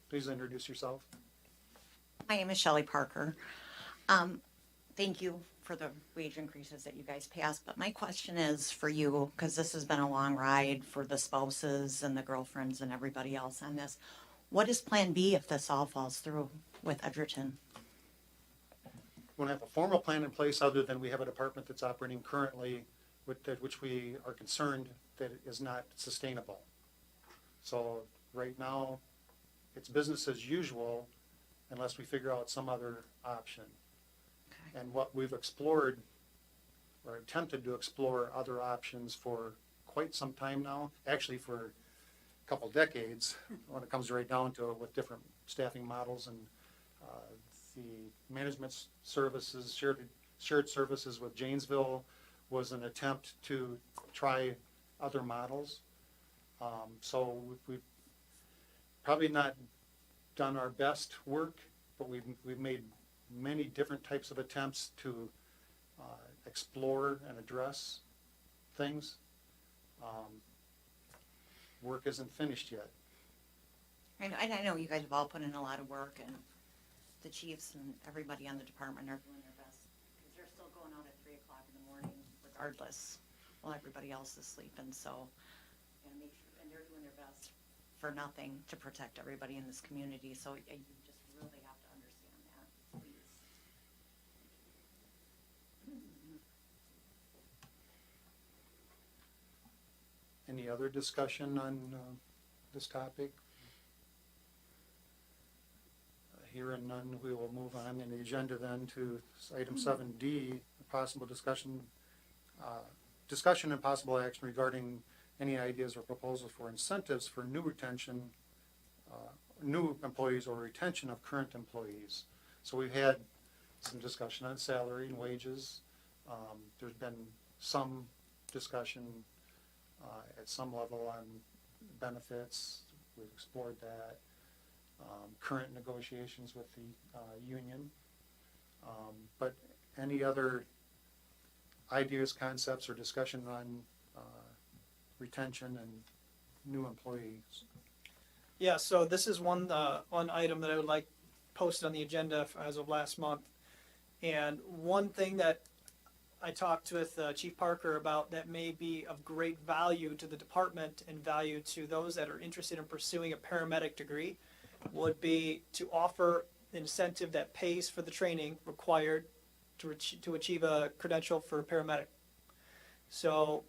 Please introduce yourself.
My name is Shelley Parker. Thank you for the wage increases that you guys passed, but my question is for you, because this has been a long ride for the spouses and the girlfriends and everybody else on this. What is Plan B if this all falls through with Edgerton?
We don't have a formal plan in place other than we have a department that's operating currently which we are concerned that it is not sustainable. So right now, it's business as usual unless we figure out some other option. Okay. And what we've explored or attempted to explore other options for quite some time now, actually for a couple decades when it comes right down to it, with different staffing models and the management services, shared services with Janesville was an attempt to try other models. So we've probably not done our best work, but we've made many different types of attempts to explore and address things. Work isn't finished yet.
I know you guys have all put in a lot of work, and the chiefs and everybody on the department are doing their best, because they're still going out at 3 o'clock in the morning regardless while everybody else is sleeping. So, and make sure, and they're doing their best for nothing to protect everybody in this community. So you just really have to understand that, please.
Any other discussion on this topic? Hearing none, we will move on in the agenda then to item 7D, possible discussion and possible action regarding any ideas or proposals for incentives for new employees or retention of current employees. So we've had some discussion on salary and wages. There's been some discussion at some level on benefits. We've explored that. Current negotiations with the union. But any other ideas, concepts, or discussion on retention and new employees?
Yeah, so this is one item that I would like posted on the agenda as of last month. And one thing that I talked with Chief Parker about that may be of great value to the department and value to those that are interested in pursuing a paramedic degree would be to offer an incentive that pays for the training required to achieve a credential for a paramedic. So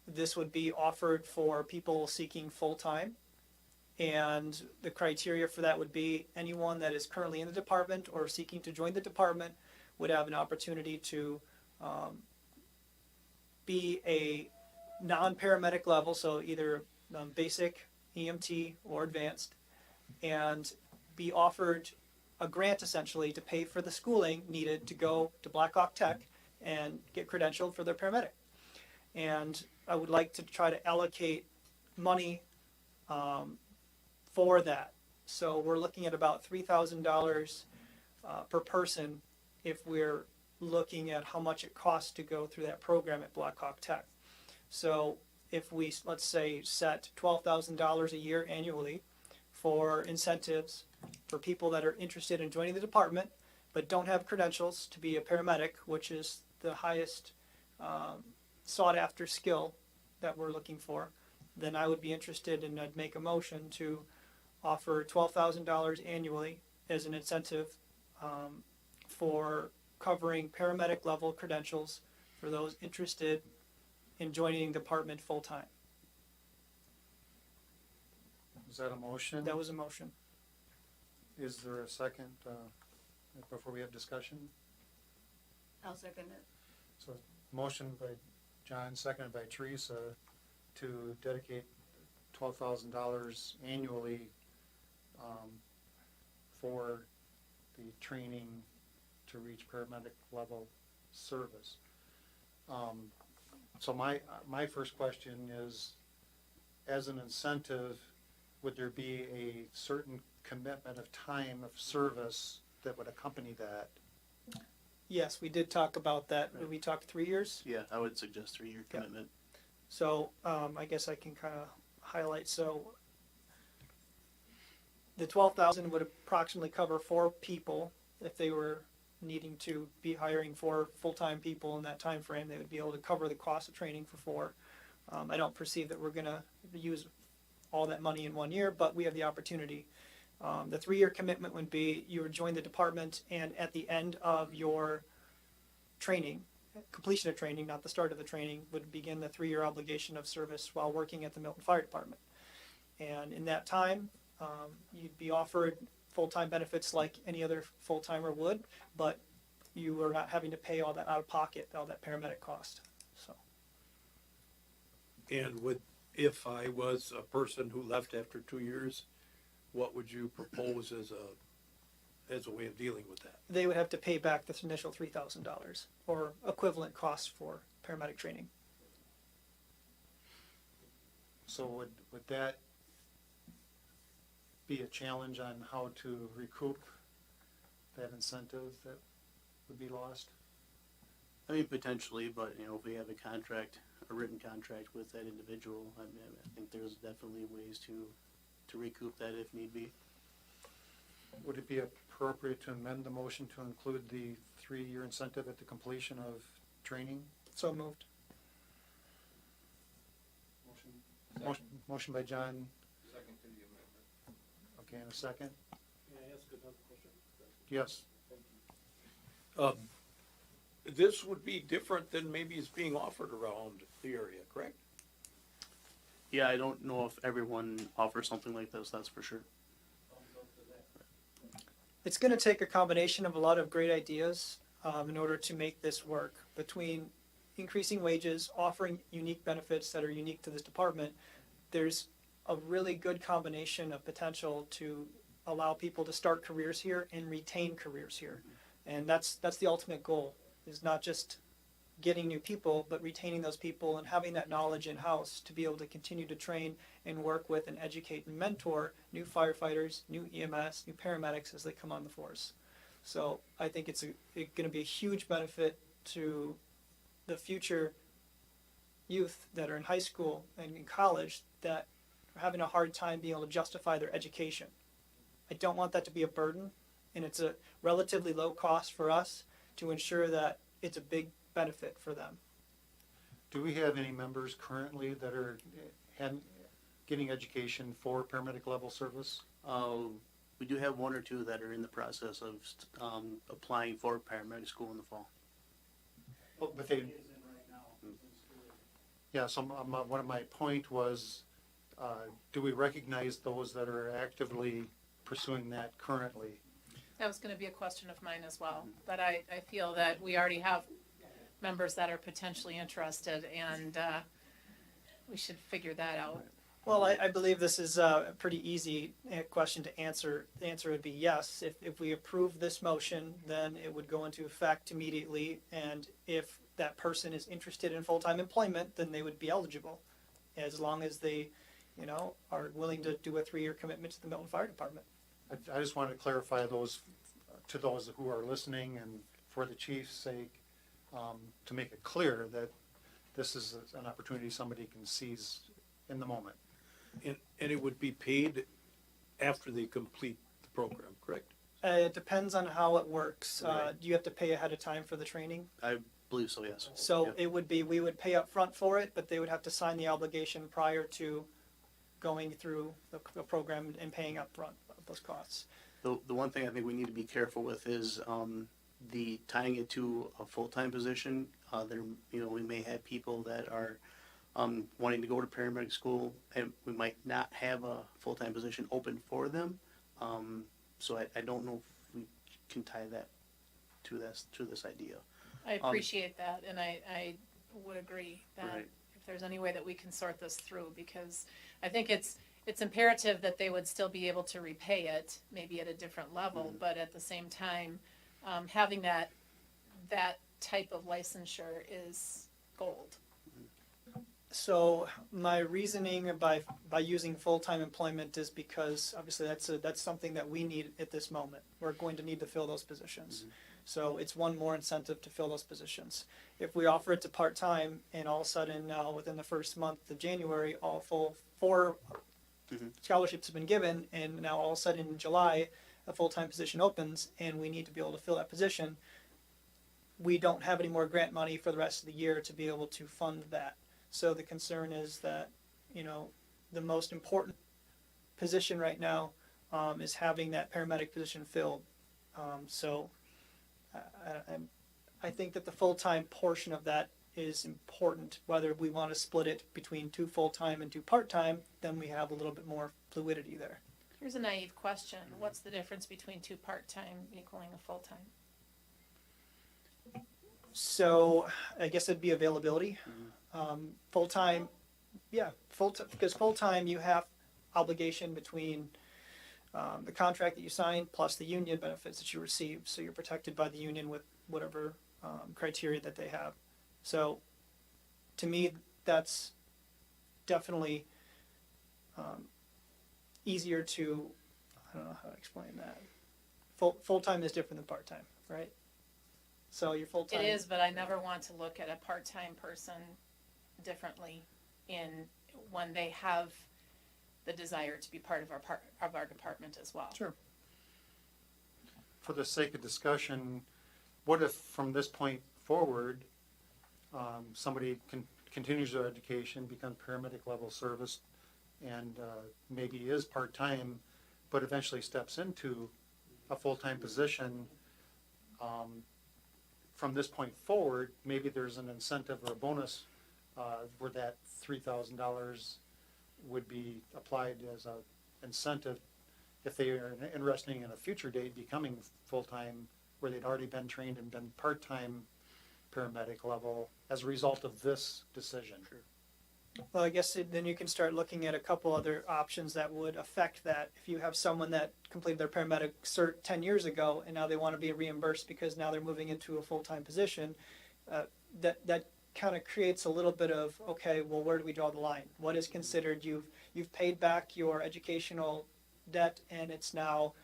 this would be offered for people seeking full-time, and the criteria for that would be anyone that is currently in the department or seeking to join the department would have an opportunity to be a non-paramedic level, so either basic EMT or advanced, and be offered a grant essentially to pay for the schooling needed to go to Blackhawk Tech and get credentialed for their paramedic. And I would like to try to allocate money for that. So we're looking at about $3,000 per person if we're looking at how much it costs to go through that program at Blackhawk Tech. So if we, let's say, set $12,000 a year annually for incentives for people that are interested in joining the department but don't have credentials to be a paramedic, which is the highest sought after skill that we're looking for, then I would be interested and I'd make a motion to offer $12,000 annually as an incentive for covering paramedic level credentials for those interested in joining the department full time.
Is that a motion?
That was a motion.
Is there a second, before we have discussion?
I'll second it.
So, motion by John, seconded by Teresa, to dedicate $12,000 annually for the training to reach paramedic level service. So my first question is, as an incentive, would there be a certain commitment of time of service that would accompany that?
Yes, we did talk about that. We talked 3 years.
Yeah, I would suggest 3-year commitment.
So I guess I can kind of highlight. So the 12,000 would approximately cover 4 people. If they were needing to be hiring 4 full-time people in that time frame, they would be able to cover the cost of training for 4. I don't perceive that we're going to use all that money in 1 year, but we have the opportunity. The 3-year commitment would be you would join the department, and at the end of your training, completion of training, not the start of the training, would begin the 3-year obligation of service while working at the Milton Fire Department. And in that time, you'd be offered full-time benefits like any other full-timer would, but you are not having to pay all that out of pocket, all that paramedic cost. So
And if I was a person who left after 2 years, what would you propose as a way of dealing with that?
they would have to pay back this initial $3,000 or equivalent costs for paramedic training.
So would that be a challenge on how to recoup that incentive that would be lost?
I mean, potentially, but, you know, if we have a contract, a written contract with that individual, I think there's definitely ways to recoup that if need be.
Would it be appropriate to amend the motion to include the 3-year incentive at the completion of training?
So moved.
Motion by John,
Second to the amendment.
okay, and a second?
May I ask another question?
Yes.
This would be different than maybe is being offered around the area, correct?
Yeah, I don't know if everyone offers something like this, that's for sure.
It's going to take a combination of a lot of great ideas in order to make this work, between increasing wages, offering unique benefits that are unique to this department. There's a really good combination of potential to allow people to start careers here and retain careers here. And that's the ultimate goal, is not just getting new people, but retaining those people and having that knowledge in-house to be able to continue to train and work with and educate and mentor new firefighters, new EMS, new paramedics as they come on the force. So I think it's going to be a huge benefit to the future youth that are in high school and in college that are having a hard time being able to justify their education. I don't want that to be a burden, and it's a relatively low cost for us to ensure that it's a big benefit for them.
Do we have any members currently that are getting education for paramedic level service?
We do have 1 or 2 that are in the process of applying for paramedic school in the fall.
But they,
Is in right now, in school.
yeah, so one of my point was, do we recognize those that are actively pursuing that currently?
That was gonna be a question of mine as well, but I feel that we already have members that are potentially interested, and we should figure that out.
Well, I believe this is a pretty easy question to answer. The answer would be yes. If we approve this motion, then it would go into effect immediately. And if that person is interested in full-time employment, then they would be eligible, as long as they, are willing to do a 3-year commitment to the Milton Fire Department.
I just wanted to clarify those, to those who are listening and for the chief's sake, to make it clear that this is an opportunity somebody can seize in the moment.
And it would be paid after they complete the program, correct?
It depends on how it works.
Right.
Do you have to pay ahead of time for the training?
I believe so, yes.
So
Yep.
it would be, we would pay up front for it, but they would have to sign the obligation prior to going through the program and paying up front those costs.
The one thing I think we need to be careful with is the tying it to a full-time position. We may have people that are wanting to go to paramedic school, and we might not have a full-time position open for them. So I don't know if we can tie that to this idea.
I appreciate that, and I would agree that
Right.
if there's any way that we can sort this through, because I think it's imperative that they would still be able to repay it, maybe at a different level, but at the same time, having that type of licensure is gold.
So my reasoning by using full-time employment is because obviously that's something that we need at this moment. We're going to need to fill those positions. So it's one more incentive to fill those positions. If we offer it to part-time and all of a sudden now within the first month of January, all full 4 scholarships have been given, and now all of a sudden in July, a full-time position opens and we need to be able to fill that position, we don't have any more grant money for the rest of the year to be able to fund that. So the concern is that, the most important position right now is having that paramedic position filled. I think that the full-time portion of that is important. Whether we want to split it between 2 full-time and 2 part-time, then we have a little bit more fluidity there.
Here's a naive question. What's the difference between 2 part-time equaling a full-time?
So I guess it'd be availability. Full-time, because full-time you have obligation between the contract that you sign plus the union benefits that you receive. So you're protected by the union with whatever criteria that they have. So to me, that's definitely easier to, I don't know how to explain that. Full-time is different than part-time, right? So you're full-time.
It is, but I never want to look at a part-time person differently when they have the desire to be part of our department as well.
Sure.
For the sake of discussion, what if from this point forward, somebody continues their education, becomes paramedic level service, and maybe is part-time, but eventually steps into a full-time position? From this point forward, maybe there's an incentive or a bonus where that $3,000 would be applied as an incentive if they are interested in a future date becoming full-time, where they'd already been trained and been part-time paramedic level as a result of this decision.
Well, I guess then you can start looking at a couple other options that would affect that. If you have someone that completed their paramedic cert 10 years ago and now they want to be reimbursed because now they're moving into a full-time position, that kind of creates a little bit of, okay, well, where do we draw the line? What is considered, you've paid back your educational debt and it's now,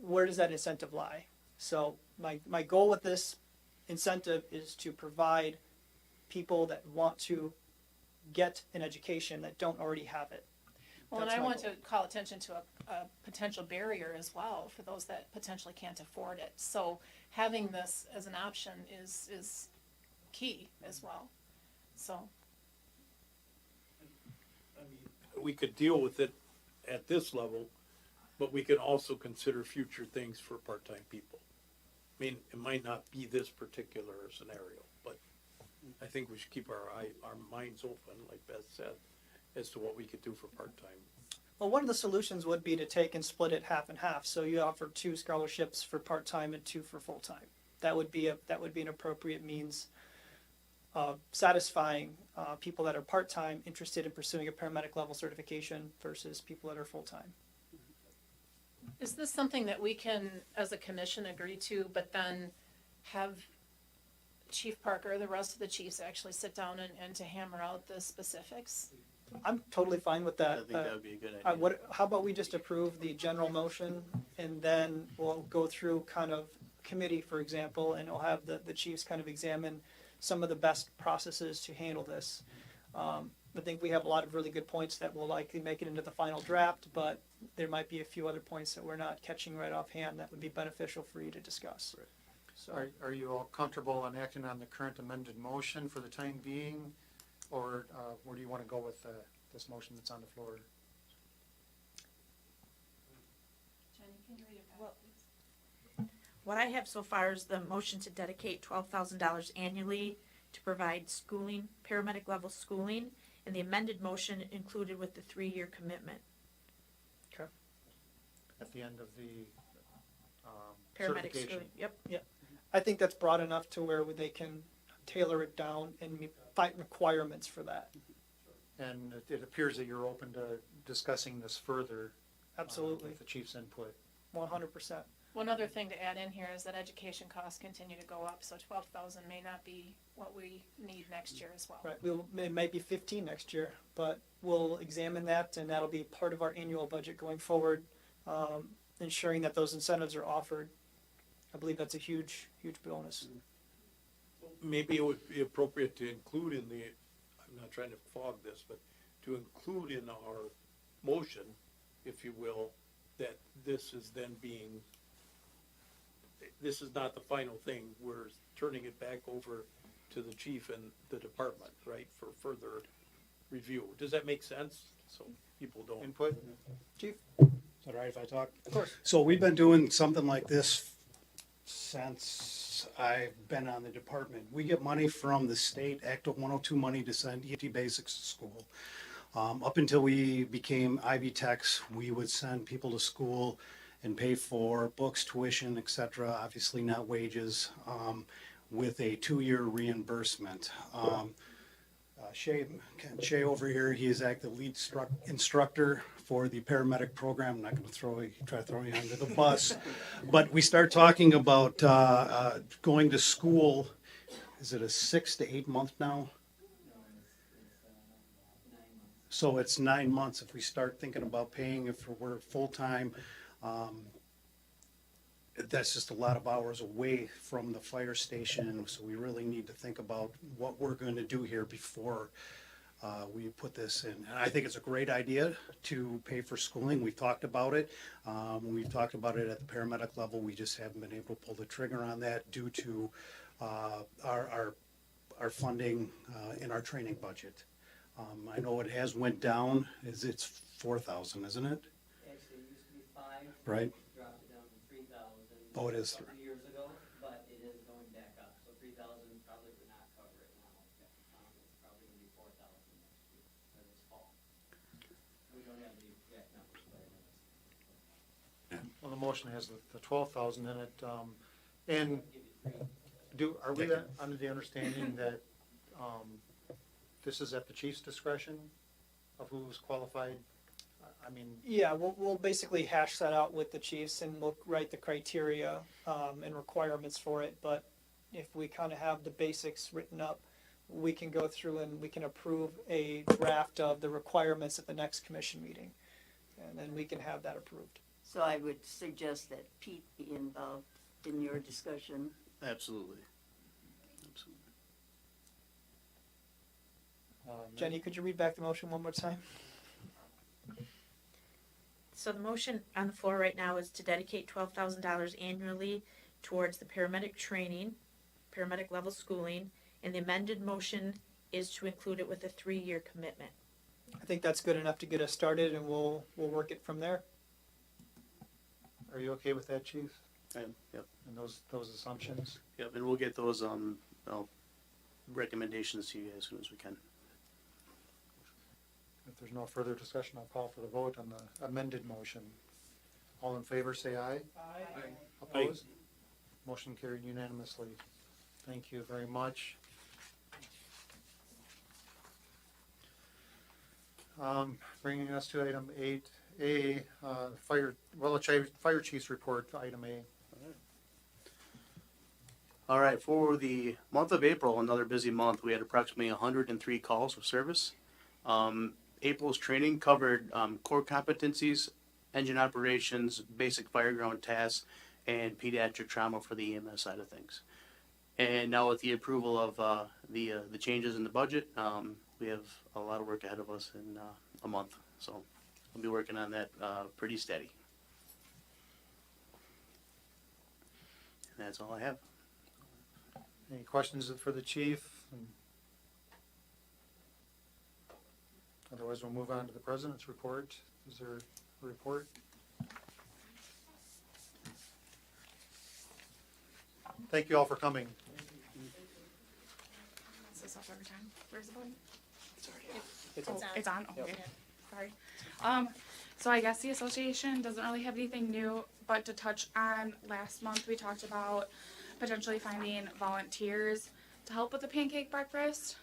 where does that incentive lie? So my goal with this incentive is to provide people that want to get an education that don't already have it.
Well, and
That's
I
my
want
goal.
to call attention to a potential barrier as well for those that potentially can't afford it. So having this as an option is key as well. So
We could deal with it at this level, but we can also consider future things for part-time people. I mean, it might not be this particular scenario, but I think we should keep our minds open, like Beth said, as to what we could do for part-time.
Well, one of the solutions would be to take and split it half and half. So you offer 2 scholarships for part-time and 2 for full-time. That would be an appropriate means satisfying people that are part-time interested in pursuing a paramedic level certification versus people that are full-time.
Is this something that we can, as a commission, agree to, but then have Chief Parker, the rest of the chiefs actually sit down and to hammer out the specifics?
I'm totally fine with that.
I think that would be a good idea.
How about we just approve the general motion and then we'll go through kind of committee, for example, and we'll have the chiefs kind of examine some of the best processes to handle this. I think we have a lot of really good points that will likely make it into the final draft, but there might be a few other points that we're not catching right offhand that would be beneficial for you to discuss. So,
Are you all comfortable on acting on the current amended motion for the time being? Or where do you want to go with this motion that's on the floor?
Jenny, can you read it back,
Well-
please?
What I have so far is the motion to dedicate $12,000 annually to provide schooling, paramedic level schooling, and the amended motion included with the 3-year commitment.
At the end of the
Paramedic
certification?
schooling, yep.
I think that's broad enough to where they can tailor it down and find requirements for that.
And it appears that you're open to discussing this further.
Absolutely,
With the chief's input.
100%.
One other thing to add in here is that education costs continue to go up, so 12,000 may not be what we need next year as well.
Right, it might be 15 next year, but we'll examine that and that'll be part of our annual budget going forward, ensuring that those incentives are offered. I believe that's a huge, huge bonus.
Maybe it would be appropriate to include in the, I'm not trying to fog this, but to include in our motion, if you will, that this is then being, this is not the final thing. We're turning it back over to the chief and the department, right, for further review. Does that make sense? So people don't.
Input?
Chief?
Is that all right if I talk?
Of course.
So we've been doing something like this since I've been on the department. We get money from the state, Act 102 money to send ET basics to school. Up until we became Ivy Techs, we would send people to school and pay for books, tuition, etc. Obviously not wages, with a 2-year reimbursement. Shay over here, he is the lead instructor for the paramedic program. I'm not going to try to throw you under the bus, but we start talking about going to school. Is it a 6 to 8 month now? So it's 9 months if we start thinking about paying if we're full-time. That's just a lot of hours away from the fire station, so we really need to think about what we're going to do here before we put this in. And I think it's a great idea to pay for schooling. We've talked about it. We've talked about it at the paramedic level. We just haven't been able to pull the trigger on that due to our funding in our training budget. I know it has went down. It's 4,000, isn't it?
Actually, it used to be 5.
Right.
Dropped it down to 3,000.
Oh, it is
a couple years ago, but it is going back up. So 3,000 probably would not cover it now. It's probably going to be 4,000 next year for this fall. We don't have the exact numbers, but I know it's.
Well, the motion has the 12,000 in it. And are we under the understanding that this is at the chief's discretion of who's qualified? I mean,
Yeah, we'll basically hash that out with the chiefs and we'll write the criteria and requirements for it. But if we kind of have the basics written up, we can go through and we can approve a draft of the requirements at the next commission meeting. And then we can have that approved.
So I would suggest that Pete be involved in your discussion.
Absolutely. Absolutely.
Jenny, could you read back the motion one more time?
So the motion on the floor right now is to dedicate $12,000 annually towards the paramedic training, paramedic level schooling, and the amended motion is to include it with a 3-year commitment.
I think that's good enough to get us started and we'll work it from there.
are you okay with that, chief?
I am, yep.
And those assumptions?
Yep, and we'll get those recommendations to you as soon as we can.
If there's no further discussion, I'll call for the vote on the amended motion. All in favor, say aye.
Aye.
Opposed? Motion carried unanimously. Thank you very much. Bringing us to item 8A, fire chief's report, item A.
All right, for the month of April, another busy month, we had approximately 103 calls of service. April's training covered core competencies, engine operations, basic fireground tasks, and pediatric trauma for the EMS side of things. And now with the approval of the changes in the budget, we have a lot of work ahead of us in a month. So we'll be working on that pretty steady. And that's all I have.
Any questions for the chief? Otherwise, we'll move on to the president's report. Is there a report? Thank you all for coming.
Is this up every time? Where's the button?
It's
It's on, okay, sorry. So I guess the association doesn't really have anything new, but to touch on, last month we talked about potentially finding volunteers to help with the pancake breakfast.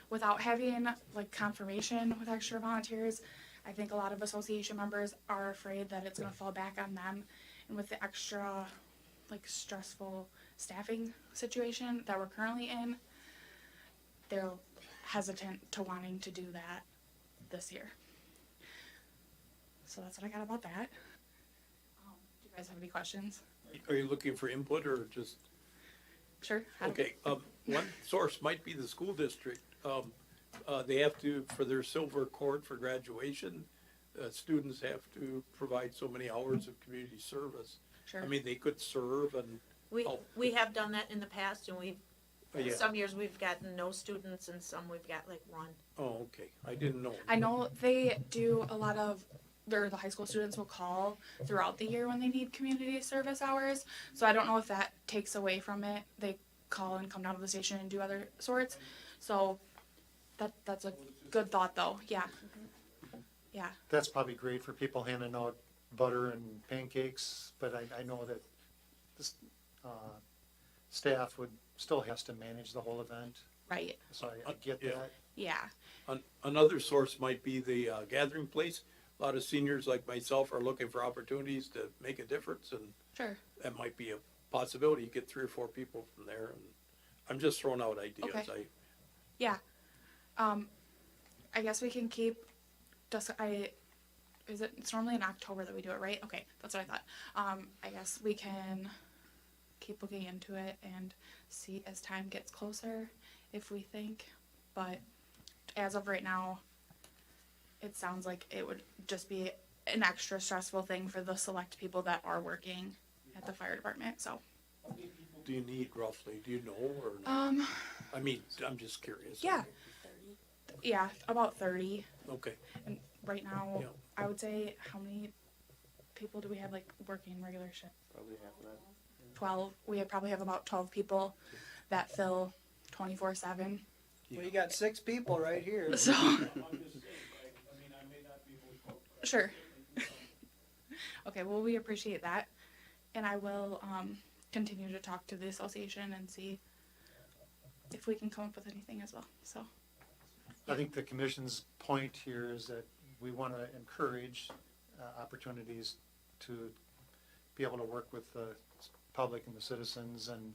Without having like confirmation with extra volunteers, I think a lot of association members are afraid that it's gonna fall back on them. And with the extra like stressful staffing situation that we're currently in, they're hesitant to wanting to do that this year. So that's what I got about that. Do you guys have any questions?
Are you looking for input or just?
Sure.
Okay, one source might be the school district. They have to, for their silver cord for graduation, students have to provide so many hours of community service.
Sure.
I mean, they could serve and.
We have done that in the past, and we've,
Yeah.
some years we've gotten no students, and some we've got like one.
Oh, okay, I didn't know.
I know they do a lot of, or the high school students will call throughout the year when they need community service hours. So I don't know if that takes away from it. They call and come down to the station and do other sorts. So that's a good thought though. Yeah. Yeah.
That's probably great for people handing out butter and pancakes, but I know that this, staff would still has to manage the whole event.
Right.
So I get
Yeah.
that.
Yeah.
Another source might be the gathering place. A lot of seniors like myself are looking for opportunities to make a difference, and
Sure.
that might be a possibility. You get 3 or 4 people from there, and I'm just throwing out ideas.
Okay. Yeah. I guess we can keep it's normally in October that we do it, right? Okay, that's what I thought. I guess we can keep looking into it and see as time gets closer if we think. But as of right now, it sounds like it would just be an extra stressful thing for the select people that are working at the fire department, so.
How many people do you need roughly? Do you know or not? I mean, I'm just curious.
Yeah. Yeah, about 30.
Okay.
And right now,
Yeah.
I would say, how many people do we have like working regular shift?
Probably half of that.
12. We probably have about 12 people that fill 24/7.
Well, you got 6 people right here.
So, sure. Okay, well, we appreciate that. And I will continue to talk to the association and see if we can come up with anything as well. So,
I think the commission's point here is that we want to encourage opportunities to be able to work with the public and the citizens and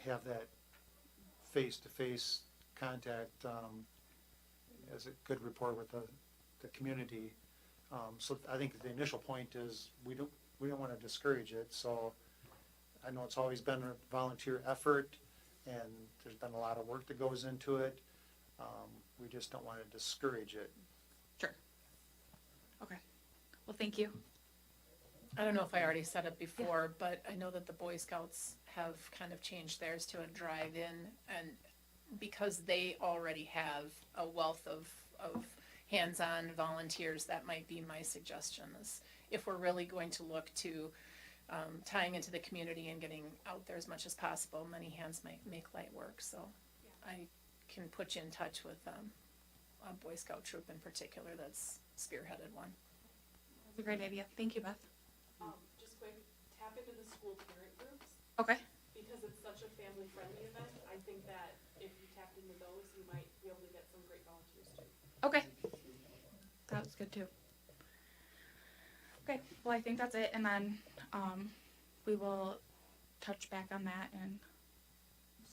have that face-to-face contact as a good rapport with the community. So I think the initial point is we don't want to discourage it. So I know it's always been a volunteer effort, and there's been a lot of work that goes into it. We just don't want to discourage it.
sure. Okay. Well, thank you.
I don't know if I already said it before, but I know that the Boy Scouts have kind of changed theirs to a drive-in, and because they already have a wealth of hands-on volunteers, that might be my suggestion, is if we're really going to look to tying into the community and getting out there as much as possible, many hands might make light work, so I can put you in touch with a Boy Scout troop in particular that's spearheaded one.
That's a great idea. Thank you, Beth.
Just quick, tap into the school parent groups,
Okay.
because it's such a family-friendly event. I think that if you tapped into those, you might be able to get some great volunteers too.
Okay. That was good too. Okay, well, I think that's it, and then, we will touch back on that and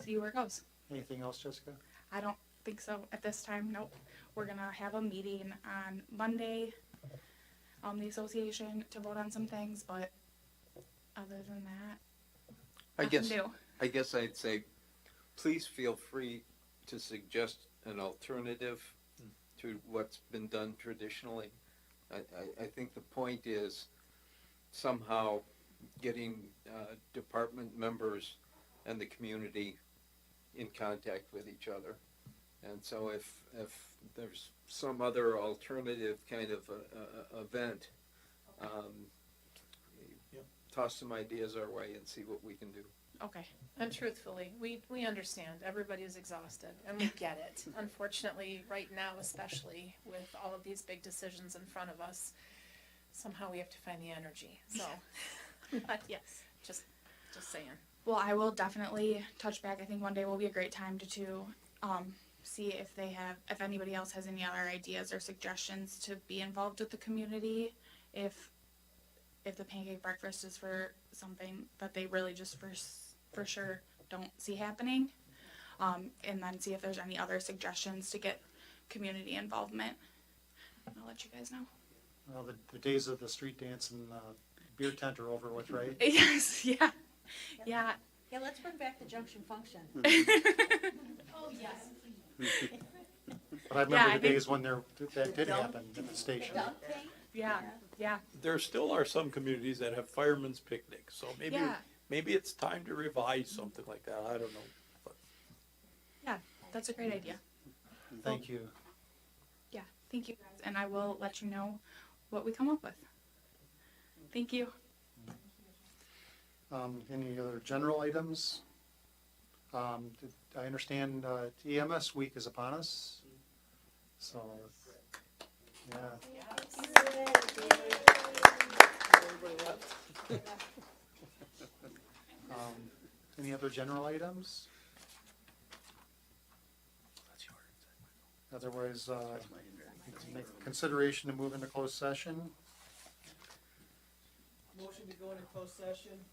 see where it goes.
Anything else, Jessica?
I don't think so at this time, nope. We're gonna have a meeting on Monday, the association to vote on some things, but other than that, nothing new.
I guess I'd say, please feel free to suggest an alternative to what's been done traditionally. I think the point is somehow getting department members and the community in contact with each other. And so if there's some other alternative kind of event, toss some ideas our way and see what we can do.
Okay.
And truthfully, we understand, everybody is exhausted, and we get it. Unfortunately, right now especially, with all of these big decisions in front of us, somehow we have to find the energy, so. But yes, just saying.
Well, I will definitely touch back. I think one day will be a great time to see if anybody else has any other ideas or suggestions to be involved with the community. If the pancake breakfast is for something that they really just for sure don't see happening, and then see if there's any other suggestions to get community involvement. I'll let you guys know.
Well, the days of the street dance and beer tent are over with, right?
Yes, yeah. Yeah.
Yeah, let's bring back the junction function.
Oh, yes.
But I remember the days when that did happen at the station.
Yeah, yeah.
There still are some communities that have firemen's picnics, so
Yeah.
maybe it's time to revise something like that, I don't know. But
Yeah, that's a great idea.
Thank you.
Yeah, thank you guys, and I will let you know what we come up with. Thank you.
Any other general items? I understand EMS week is upon us, so, yeah. Any other general items? Otherwise, make consideration to move into closed session.
Motion to go into closed session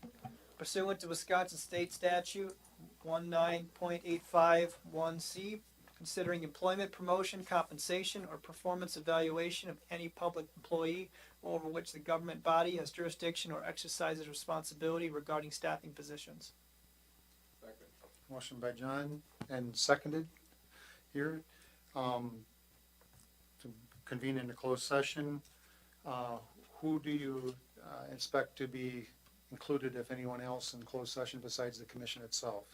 pursuant to Wisconsin State Statute 19.851C, considering employment, promotion, compensation, or performance evaluation of any public employee over which the government body has jurisdiction or exercises responsibility regarding staffing positions.
Motion by John and seconded here, to convene into closed session. Who do you expect to be included, if anyone else, in closed session besides the commission itself?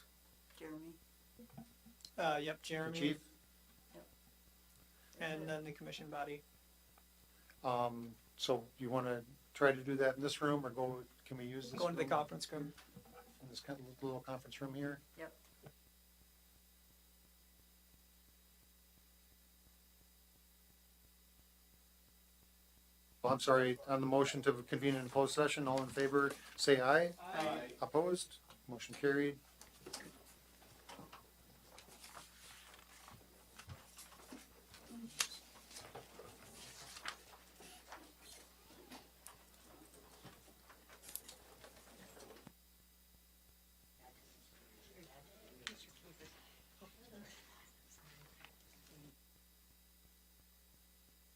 Jeremy?
Yep,
The
Jeremy,
chief?
and then the commission body.
So you want to try to do that in this room, or can we use this
Go into the
room?
conference room.
In this kind of little conference room here?
Yep.
Well, I'm sorry, on the motion to convene in closed session, all in favor, say aye.
Aye.
Opposed? Motion carried.